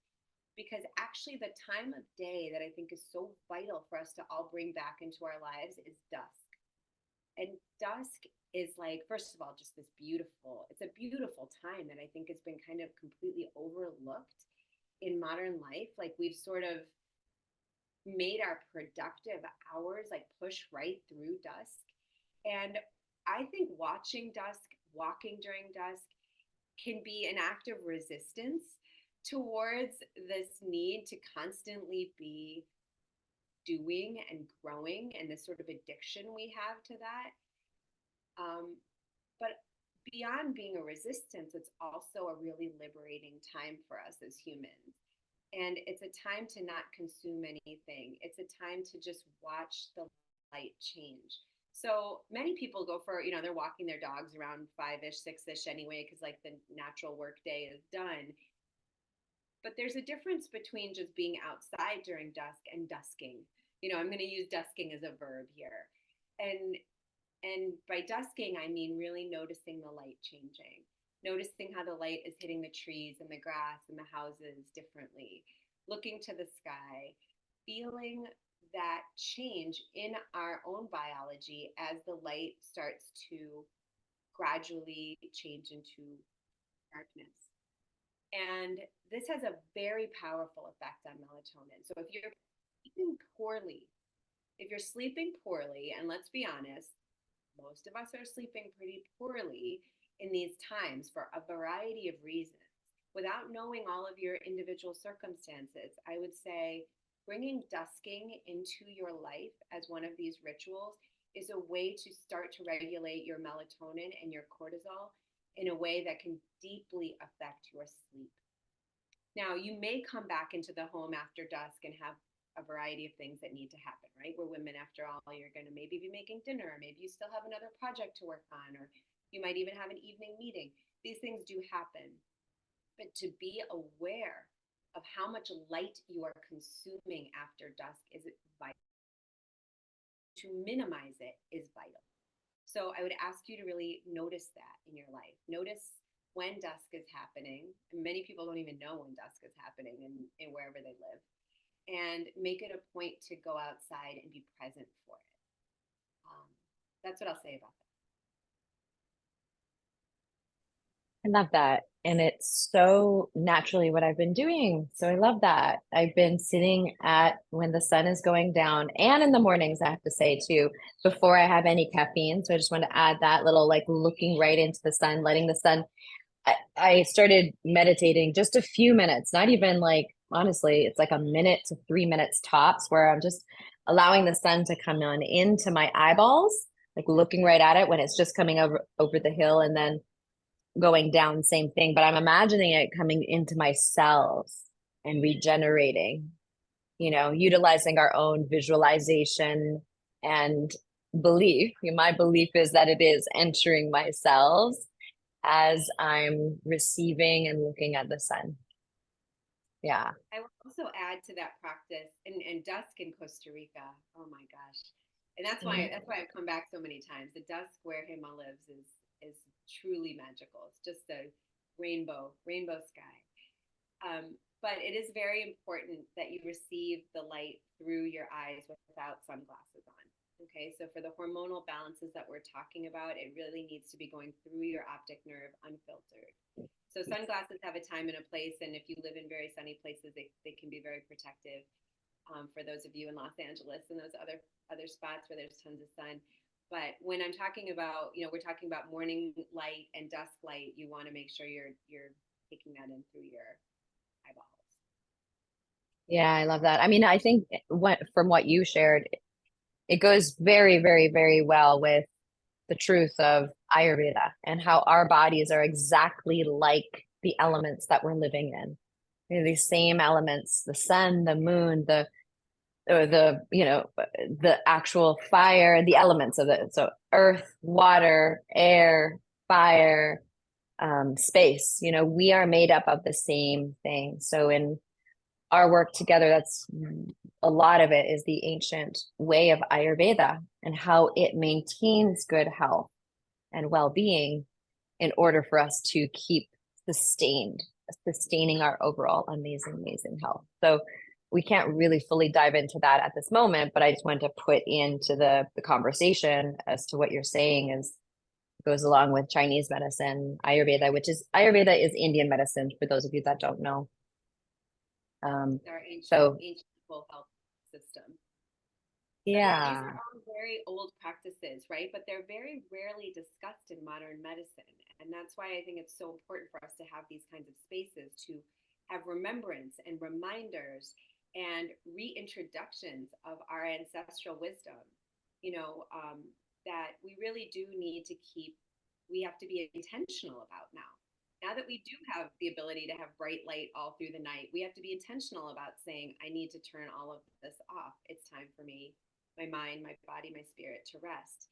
because actually the time of day that I think is so vital for us to all bring back into our lives is dusk. And dusk is like, first of all, just it's a beautiful time that I think has been kind of completely overlooked in modern life. Like we've sort of made our productive hours like push right through dusk. And I think watching dusk, walking during dusk can be an act of resistance towards this need to constantly be doing and growing and this sort of addiction we have to that. But beyond being a resistance, it's also a really liberating time for us as humans. And it's a time to not consume anything. It's a time to just watch the light change. So many people go for, they're walking their dogs around 5-ish, 6-ish anyway, because like the natural work day is done. But there's a difference between just being outside during dusk and dusking. I'm going to use dusking as a verb here. And by dusking, I mean really noticing the light changing, noticing how the light is hitting the trees and the grass and the houses differently, looking to the sky, feeling that change in our own biology as the light starts to gradually change into darkness. And this has a very powerful effect on melatonin. So if you're sleeping poorly, and let's be honest, most of us are sleeping pretty poorly in these times for a variety of reasons. Without knowing all of your individual circumstances, I would say bringing dusking into your life as one of these rituals is a way to start to regulate your melatonin and your cortisol in a way that can deeply affect your sleep. Now, you may come back into the home after dusk and have a variety of things that need to happen, right? We're women after all. You're going to maybe be making dinner, maybe you still have another project to work on, or you might even have an evening meeting. These things do happen. But to be aware of how much light you are consuming after dusk is vital. To minimize it is vital. So I would ask you to really notice that in your life. Notice when dusk is happening. And many people don't even know when dusk is happening in wherever they live. And make it a point to go outside and be present for it. That's what I'll say about that. I love that. And it's so naturally what I've been doing. So I love that. I've been sitting at when the sun is going down and in the mornings, I have to say too, before I have any caffeine. So I just want to add that little like looking right into the sun, letting the sun. I started meditating just a few minutes, not even like, honestly, it's like a minute to 3 minutes tops where I'm just allowing the sun to come on into my eyeballs, like looking right at it when it's just coming over the hill and then going down, same thing. But I'm imagining it coming into my cells and regenerating, utilizing our own visualization and belief. My belief is that it is entering my cells as I'm receiving and looking at the sun. Yeah. I will also add to that practice and dusk in Costa Rica. Oh my gosh. And that's why I've come back so many times. The dusk where Hema lives is truly magical. It's just a rainbow sky. But it is very important that you receive the light through your eyes without sunglasses on. Okay, so for the hormonal balances that we're talking about, it really needs to be going through your optic nerve unfiltered. So sunglasses have a time and a place, and if you live in very sunny places, they can be very protective. For those of you in Los Angeles and those other spots where there's tons of sun. But when I'm talking about, we're talking about morning light and dusk light, you want to make sure you're taking that in through your eyeballs. Yeah, I love that. I mean, I think from what you shared, it goes very, very, very well with the truth of Ayurveda and how our bodies are exactly like the elements that we're living in. These same elements, the sun, the moon, the actual fire, the elements of it. So earth, water, air, fire, space, we are made up of the same thing. So in our work together, that's a lot of it is the ancient way of Ayurveda and how it maintains good health and well-being in order for us to keep sustaining our overall amazing health. So we can't really fully dive into that at this moment, but I just wanted to put into the conversation as to what you're saying goes along with Chinese medicine, Ayurveda, Ayurveda is Indian medicine for those of you that don't know. Our ancient full health system. So these Yeah. are all very old practices, right? But they're very rarely discussed in modern medicine. And that's why I think it's so important for us to have these kinds of spaces to have remembrance and reminders and reintroductions of our ancestral wisdom, you know, that we really do need to keep, we have to be intentional about now. Now that we do have the ability to have bright light all through the night, we have to be intentional about saying, I need to turn all of this off. It's time for me, my mind, my body, my spirit to rest.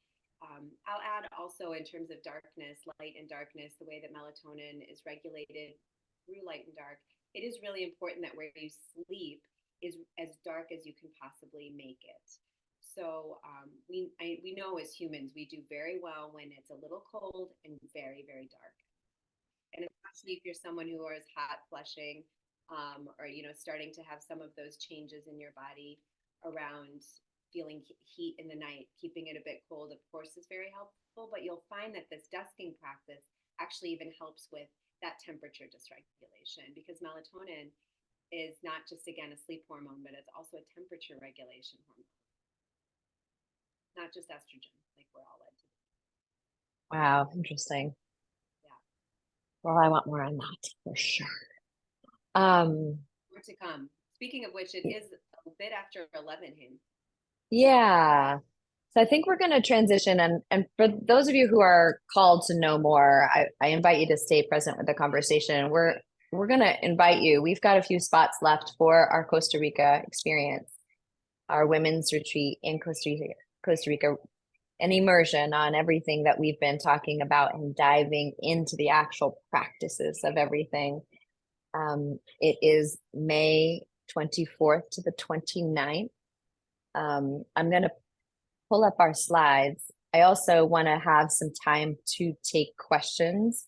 I'll add also in terms of darkness, light and darkness, the way that melatonin is regulated through light and dark. It is really important that where you sleep is as dark as you can possibly make it. So we know as humans we do very well when it's a little cold and very very dark, and especially if you're someone who is hot flushing, or starting to have some of those changes in your body around feeling heat in the night, keeping it a bit cold of course is very helpful, but you'll find that this dusking practice actually even helps with that temperature dysregulation, because melatonin is not just again a sleep hormone, but it's also a temperature regulation hormone, not just estrogen like we're all led to. Wow, interesting. Yeah. Well, I want more on that for sure. Um, More to come. Speaking of which, it is a bit after 11 here. yeah. So I think we're going to transition, and for those of you who are called to know more, I invite you to stay present with the conversation. We're going to invite you. We've got a few spots left for our Costa Rica experience, our women's retreat in Costa Rica, an immersion on everything that we've been talking about and diving into the actual practices of everything. It is May 24th to the 29th. I'm going to pull up our slides. I also want to have some time to take questions.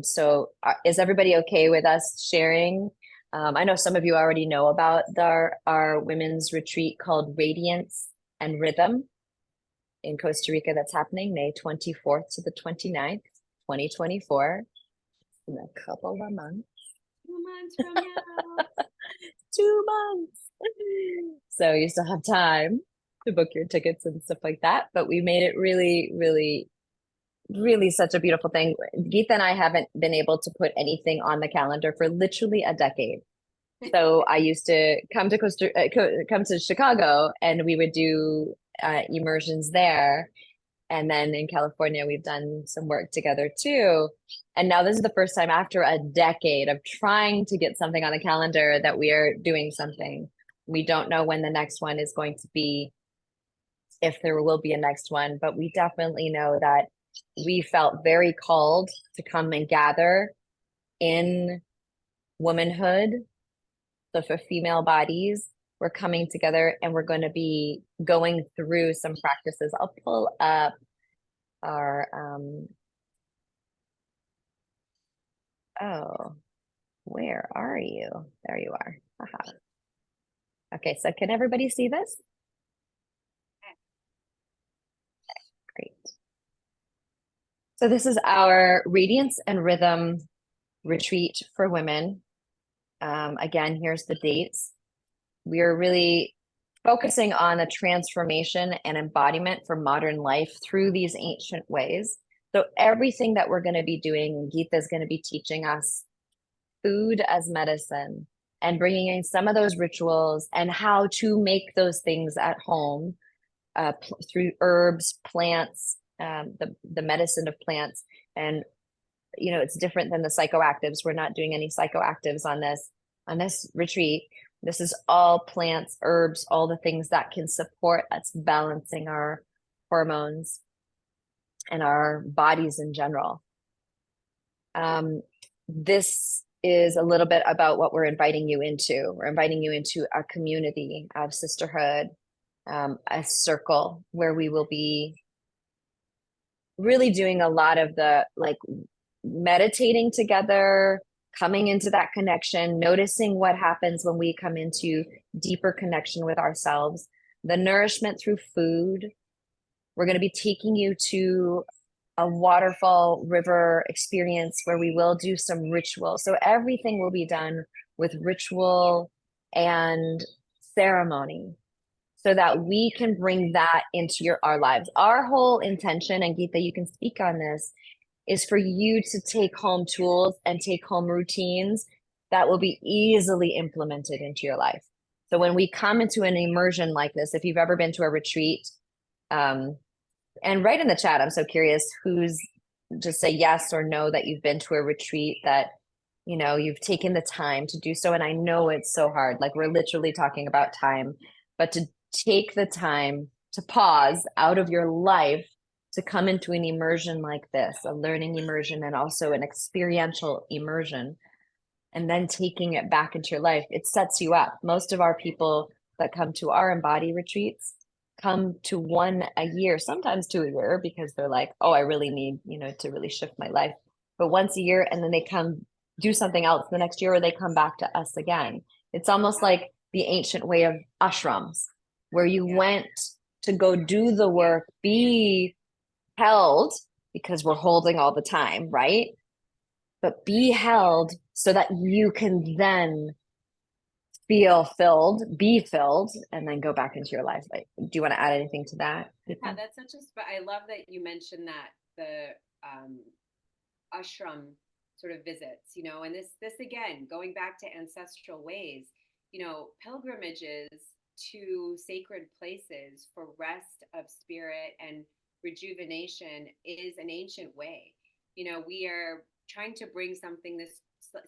So is everybody okay with us sharing? I know some of you already know about our women's retreat called Radiance and Rhythm in Costa Rica that's happening May 24th to the 29th, 2024, in a couple of months. 2 months from now. 2 months. So you still have time to book your tickets and stuff like that. But we made it really, really, really such a beautiful thing. Geeta and I haven't been able to put anything on the calendar for literally a decade. So I used to come to Chicago, and we would do immersions there. And then in California, we've done some work together too. And now this is the first time after a decade of trying to get something on the calendar that we are doing something. We don't know when the next one is going to be, if there will be a next one, but we definitely know that we felt very called to come and gather in womanhood. So for female bodies, we're coming together and we're going to be going through some practices. I'll pull up our, oh, where are you? There you are. Aha. Okay, so can everybody see this? Great. So this is our Radiance and Rhythm retreat for women. Again, here's the dates. We are really focusing on the transformation and embodiment for modern life through these ancient ways. So everything that we're going to be doing, Geeta is going to be teaching us food as medicine and bringing in some of those rituals and how to make those things at home through herbs, plants, the medicine of plants. And it's different than the psychoactives. We're not doing any psychoactives on this retreat. This is all plants, herbs, all the things that can support us balancing our hormones and our bodies in general. This is a little bit about what we're inviting you into. We're inviting you into a community of sisterhood, a circle where we will be really doing a lot of the meditating together, coming into that connection, noticing what happens when we come into deeper connection with ourselves, the nourishment through food. We're going to be taking you to a waterfall river experience where we will do some ritual. So everything will be done with ritual and ceremony. so that we can bring that into our lives. Our whole intention, and Geeta, you can speak on this, is for you to take home tools and take home routines that will be easily implemented into your life. So when we come into an immersion like this, if you've ever been to a retreat, and write in the chat, I'm so curious who's, just say yes or no that you've been to a retreat that, you know, you've taken the time to do so. And I know it's so hard. Like, we're literally talking about time, but to take the time to pause out of your life to come into an immersion like this, a learning immersion, and also an experiential immersion, and then taking it back into your life, it sets you up. Most of our people that come to our embody retreats come to one a year, sometimes two a year, because they're like, oh, I really need, you know, to really shift my life. But once a year, and then they come do something else the next year, or they come back to us again. It's almost like the ancient way of ashrams, where you went to go do the work, be held, because we're holding all the time, right? But be held so that you can then feel filled, be filled, and then go back into your life. Like, do you want to add anything to that? Yeah, that's such a, but I love that you mentioned that the ashram sort of visits, you know, and this again, going back to ancestral ways, you know, pilgrimages to sacred places for rest of spirit and rejuvenation is an ancient way. You know, we are trying to bring something this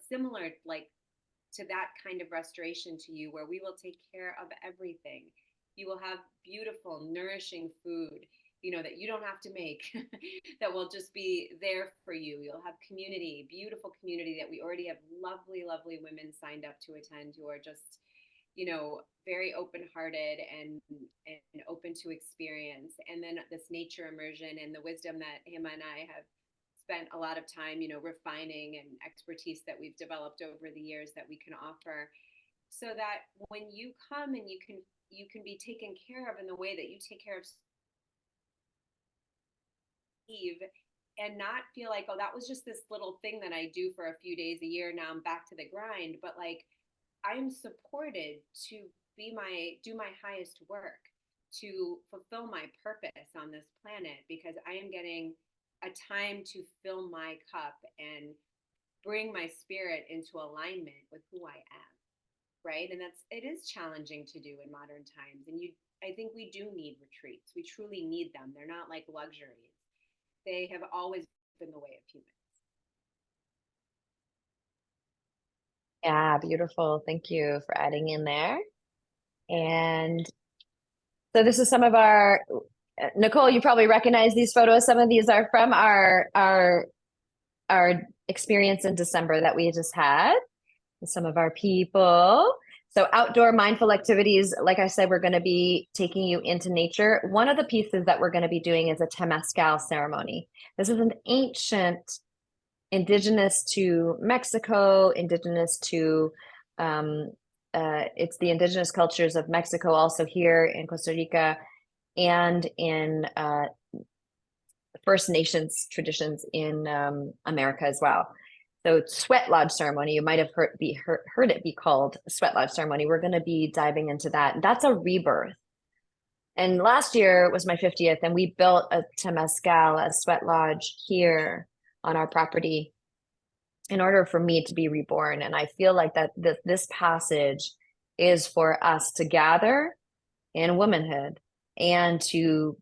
similar, like, to that kind of restoration to you, where we will take care of everything. You will have beautiful, nourishing food, you know, that you don't have to make, that will just be there for you. You'll have community, beautiful community that we already have lovely, lovely women signed up to attend, who are just, you know, very open-hearted and open to experience. And then this nature immersion and the wisdom that Hema and I have spent a lot of time, you know, refining, and expertise that we've developed over the years that we can offer, so that when you come and you can be taken care of in the way that you take care of Steve, and not feel like, oh, that was just this little thing that I do for a few days a year, now I'm back to the grind, but like, I'm supported to do my highest work, to fulfill my purpose on this planet, because I am getting a time to fill my cup and bring my spirit into alignment with who I am, right? And it is challenging to do in modern times. And I think we do need retreats. We truly need them. They're not like luxuries. They have always been the way of humans. Yeah, beautiful. Thank you for adding in there. And so this is some of our, Nicole, you probably recognize these photos. Some of these are from our experience in December that we just had with some of our people. So outdoor mindful activities, like I said, we're going to be taking you into nature. One of the pieces that we're going to be doing is a Temazcal ceremony. This is an ancient, indigenous to Mexico, indigenous to, it's the indigenous cultures of Mexico, also here in Costa Rica, and in First Nations traditions in America as well. So sweat lodge ceremony, you might have heard it be called sweat lodge ceremony. We're going to be diving into that. That's a rebirth. And last year was my 50th, and we built a Temazcal, a sweat lodge here on our property in order for me to be reborn. And I feel like that this passage is for us to gather in womanhood and to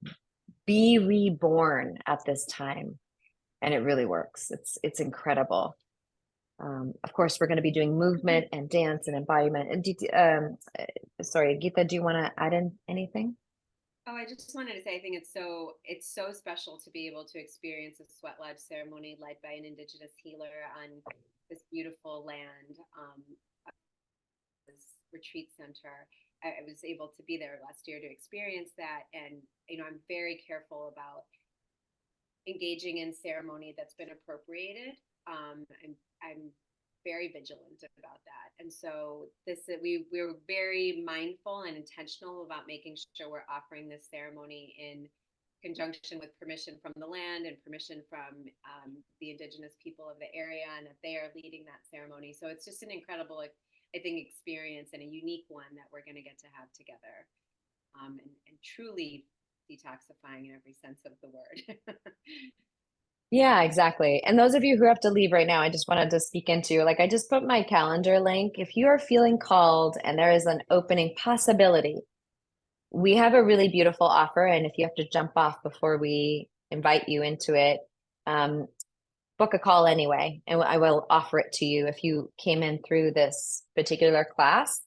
be reborn at this time. And it really works. It's incredible. Of course, we're going to be doing movement and dance and embodiment. And sorry, Geeta, do you want to add in anything? Oh, I just wanted to say, I think it's so special to be able to experience a sweat lodge ceremony led by an indigenous healer on this beautiful land. This retreat center. I was able to be there last year to experience that, and you know, I'm very careful about engaging in ceremony that's been appropriated. I'm very vigilant about that. And so we're very mindful and intentional about making sure we're offering this ceremony in conjunction with permission from the land and permission from the indigenous people of the area, and that they are leading that ceremony. So it's just an incredible, I think, experience, and a unique one that we're going to get to have together. and truly detoxifying in every sense of the word. Yeah, exactly. And those of you who have to leave right now, I just wanted to speak into, like, I just put my calendar link. If you are feeling called and there is an opening possibility, we have a really beautiful offer. And if you have to jump off before we invite you into it, um, book a call anyway, and I will offer it to you if you came in through this particular class.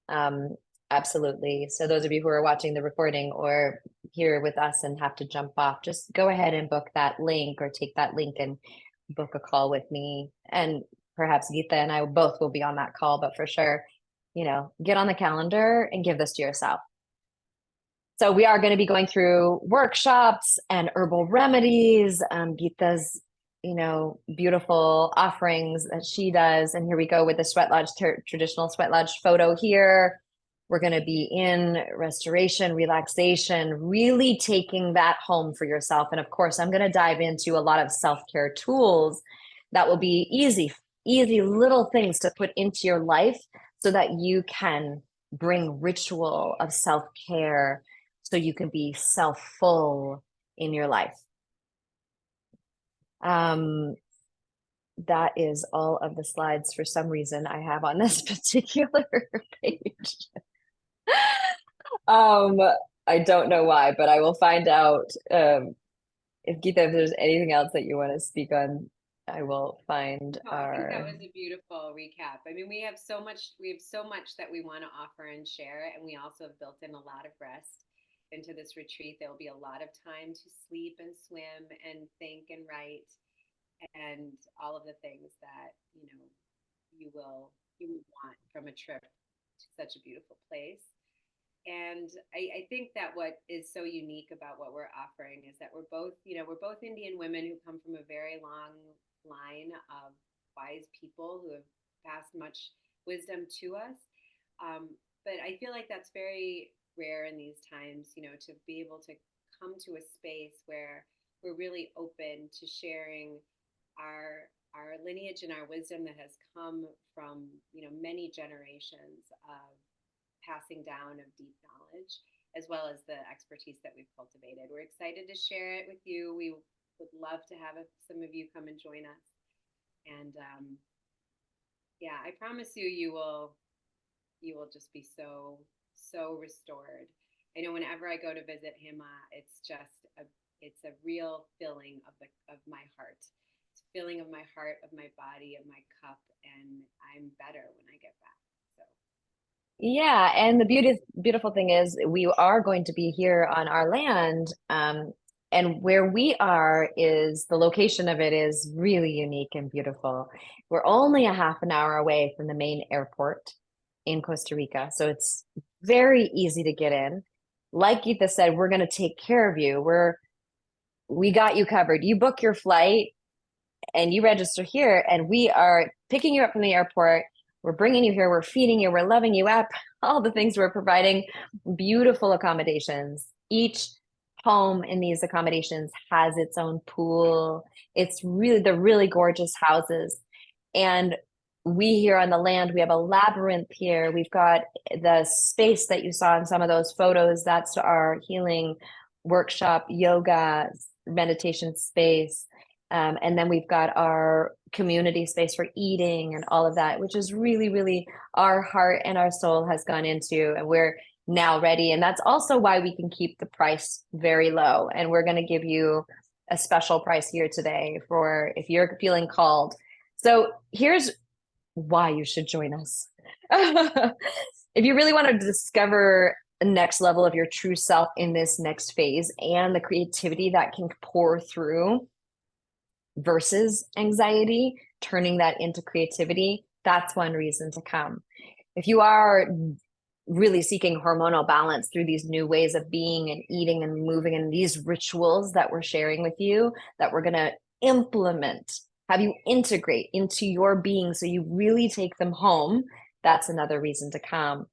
Um, Absolutely. So those of you who are watching the recording or here with us and have to jump off, just go ahead and book that link or take that link and book a call with me. And perhaps Geeta and I both will be on that call, but for sure, get on the calendar and give this to yourself. So we are going to be going through workshops and herbal remedies, Geeta's, beautiful offerings that she does. And here we go with the Sweat Lodge, traditional Sweat Lodge photo here. We're going to be in restoration, relaxation, really taking that home for yourself. And of course, I'm going to dive into a lot of self-care tools that will be easy little things to put into your life so that you can bring ritual of self-care so you can be self-full in your life. That is all of the slides for some reason I have on this particular page. I don't know why, but I will find out. If Geeta, if there's anything else that you want to speak on, I will find I think that was a beautiful recap. I mean, we have so much that we want to offer and share, and we also have built in a lot of rest into this retreat. There will be a lot of time to sleep and swim and think and write and all of the things that, you would want from a trip to such a beautiful place. And I think that what is so unique about what we're offering is that we're both Indian women who come from a very long line of wise people who have passed much wisdom to us. But I feel like that's very rare in these times, to be able to come to a space where we're really open to sharing our lineage and our wisdom that has come from, many generations of passing down of deep knowledge, as well as the expertise that we've cultivated. We're excited to share it with you. We would love to have some of you come and join us. And yeah, I promise you, you will just be so restored. I know whenever I go to visit Hema, it's a real filling of my heart. It's a filling of my heart, of my body, of my cup, and I'm better when I get back. So. Yeah, and the beautiful thing is we are going to be here on our land, and where we are is the location of it is really unique and beautiful. We're only a half an hour away from the main airport in Costa Rica, so it's very easy to get in. Like Geeta said, we're going to take care of you. We got you covered. You book your flight and you register here, and we are picking you up from the airport. We're bringing you here. We're feeding you. We're loving you up. All the things we're providing, beautiful accommodations. Each home in these accommodations has its own pool. They're really gorgeous houses. And we here on the land, we have a labyrinth here. We've got the space that you saw in some of those photos. That's our healing workshop, yoga, meditation space. And then we've got our community space for eating and all of that, which is really, really our heart and our soul has gone into, and we're now ready. And that's also why we can keep the price very low. And we're going to give you a special price here today for if you're feeling called. So here's why you should join us. If you really want to discover the next level of your true self in this next phase and the creativity that can pour through versus anxiety, turning that into creativity, that's one reason to come. If you are really seeking hormonal balance through these new ways of being and eating and moving and these rituals that we're sharing with you, that we're going to implement, have you integrate into your being so you really take them home, that's another reason to come.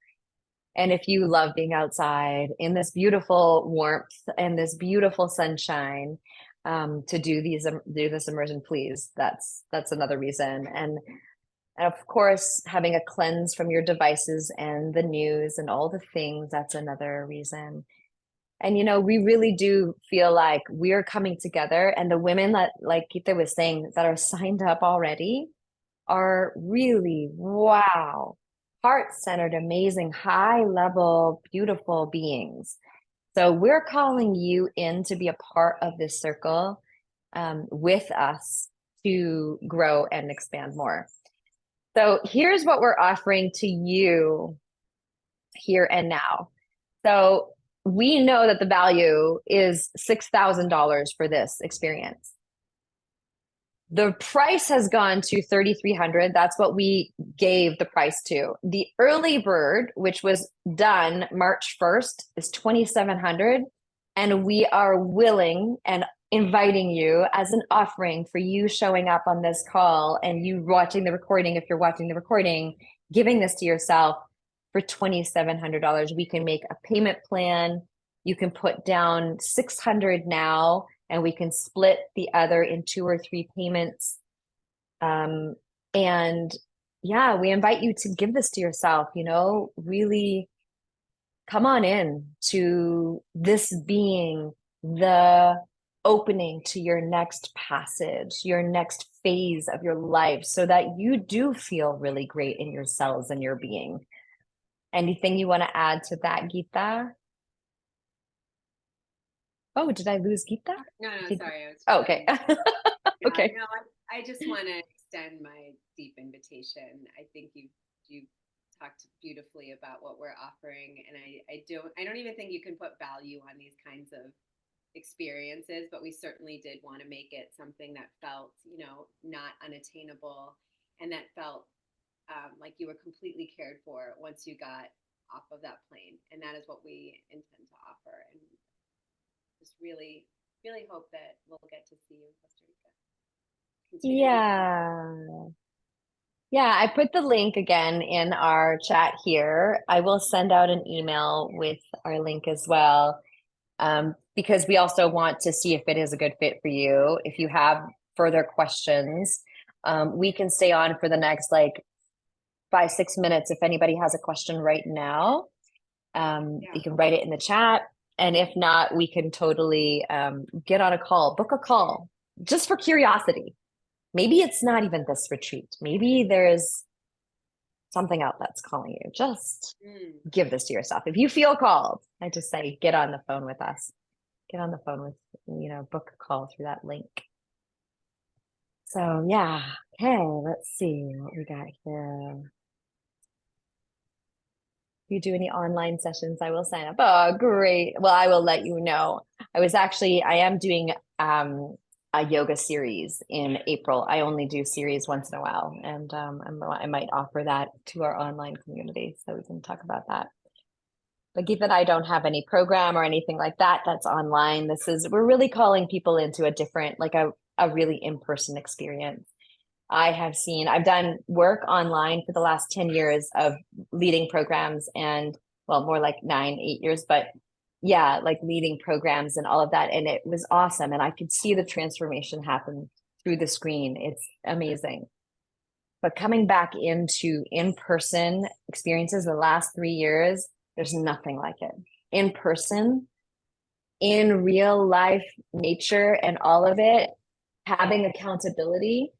And if you love being outside in this beautiful warmth and this beautiful sunshine, to do this immersion, please, that's another reason. And And of course, having a cleanse from your devices and the news and all the things, that's another reason. And, we really do feel like we're coming together, and the women that, like Geeta was saying, that are signed up already are really, wow, heart-centered, amazing, high-level, beautiful beings. So we're calling you in to be a part of this circle with us to grow and expand more. So here's what we're offering to you here and now. So we know that the value is $6,000 for this experience. The price has gone to $3,300. That's what we gave the price to. The early bird, which was done March 1st, is $2,700. And we are willing and inviting you as an offering for you showing up on this call and you watching the recording, if you're watching the recording, giving this to yourself for $2,700. We can make a payment plan. You can put down $600 now, and we can split the other in 2 or 3 payments. And yeah, we invite you to give this to yourself, really come on in to this being the opening to your next passage, your next phase of your life, so that you do feel really great in your cells and your being. Anything you want to add to that, Geeta? Oh, did I lose Geeta? No, sorry. Oh, okay. Okay. No, I just want to extend my deep invitation. I think you talked beautifully about what we're offering, and I don't even think you can put value on these kinds of experiences, but we certainly did want to make it something that felt, not unattainable, and that felt like you were completely cared for once you got off of that plane. And that is what we intend to offer. And just really, really hope that we'll get to see you in Costa Rica. Yeah. Yeah, I put the link again in our chat here. I will send out an email with our link as well, because we also want to see if it is a good fit for you. If you have further questions, we can stay on for the next 5-6 minutes. If anybody has a question right now, you can write it in the chat. And if not, we can totally get on a call, book a call, just for curiosity. Maybe it's not even this retreat. Maybe there's something out that's calling you. Just give this to yourself. If you feel called, I just say, get on the phone with us. Get on the phone with, book a call through that link. So yeah, okay, let's see what we got here. If you do any online sessions, I will sign up. Oh, great. Well, I will let you know. I am doing a yoga series in April. I only do series once in a while, and I might offer that to our online community, so we can talk about that. But given I don't have any program or anything like that that's online, we're really calling people into a different, a really in-person experience. I've done work online for the last 10 years of leading programs, and more like 9-8 years, but yeah, leading programs and all of that. And it was awesome. And I could see the transformation happen through the screen. It's amazing. But coming back into in-person experiences the last 3 years, there's nothing like it. In person, in real life, nature and all of it, having accountability,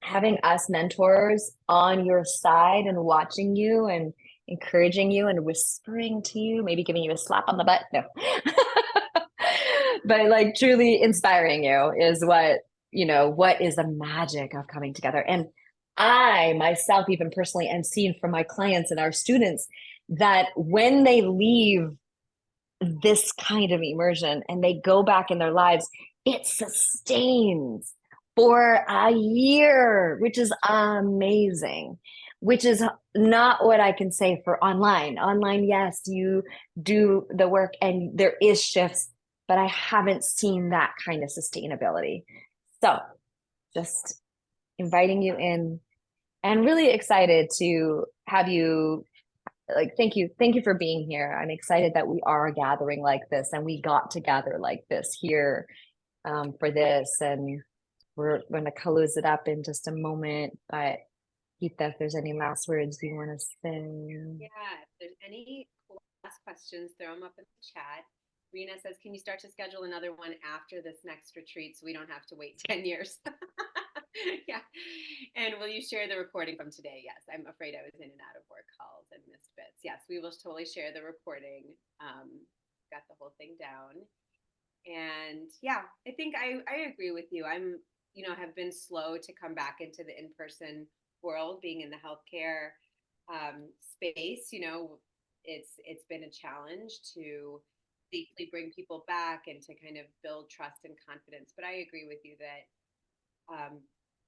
having us mentors on your side and watching you and encouraging you and whispering to you, maybe giving you a slap on the butt. No, but truly inspiring you is what is the magic of coming together. And I myself, even personally, am seeing from my clients and our students that when they leave this kind of immersion and they go back in their lives, it sustains for a year, which is amazing, which is not what I can say for online. Online, yes, you do the work and there is shifts, but I haven't seen that kind of sustainability. So just inviting you in and really excited to have you. Thank you for being here. I'm excited that we are gathering like this, and we got to gather like this here for this, and we're going to close it up in just a moment. But Geeta, if there's any last words you want to say. Yeah, if there's any last questions, throw them up in the chat. Rena says, can you start to schedule another one after this next retreat so we don't have to wait 10 years? Yeah. And will you share the recording from today? Yes. I'm afraid I was in and out of work calls and missed bits. Yes, we will totally share the recording. Got the whole thing down. And yeah, I think I agree with you. I'm, have been slow to come back into the in-person world, being in the healthcare space. It's been a challenge to safely bring people back and to kind of build trust and confidence. But I agree with you that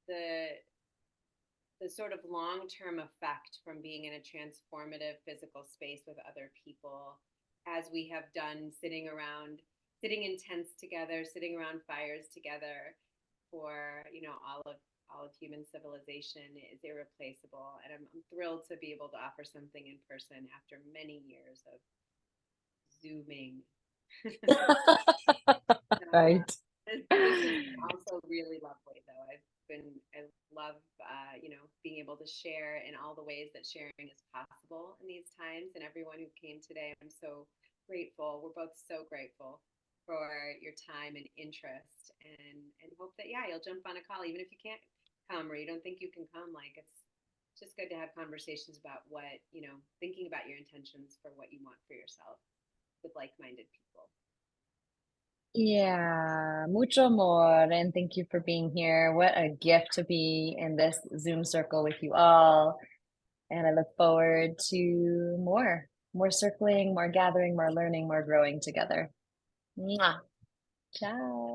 the the sort of long-term effect from being in a transformative physical space with other people, as we have done sitting in tents together, sitting around fires together for all of human civilization, is irreplaceable. And I'm thrilled to be able to offer something in person after many years of zooming. Right. This is also really lovely, though. I love, being able to share in all the ways that sharing is possible in these times. And everyone who came today, I'm so grateful. We're both so grateful for your time and interest, and hope that, yeah, you'll jump on a call, even if you can't come or you don't think you can come. Like, it's just good to have conversations about what, thinking about your intentions for what you want for yourself with like-minded people. Yeah, mucho more. And thank you for being here. What a gift to be in this Zoom circle with you all. And I look forward to more circling, more gathering, more learning, more growing together. Mwah. Ciao.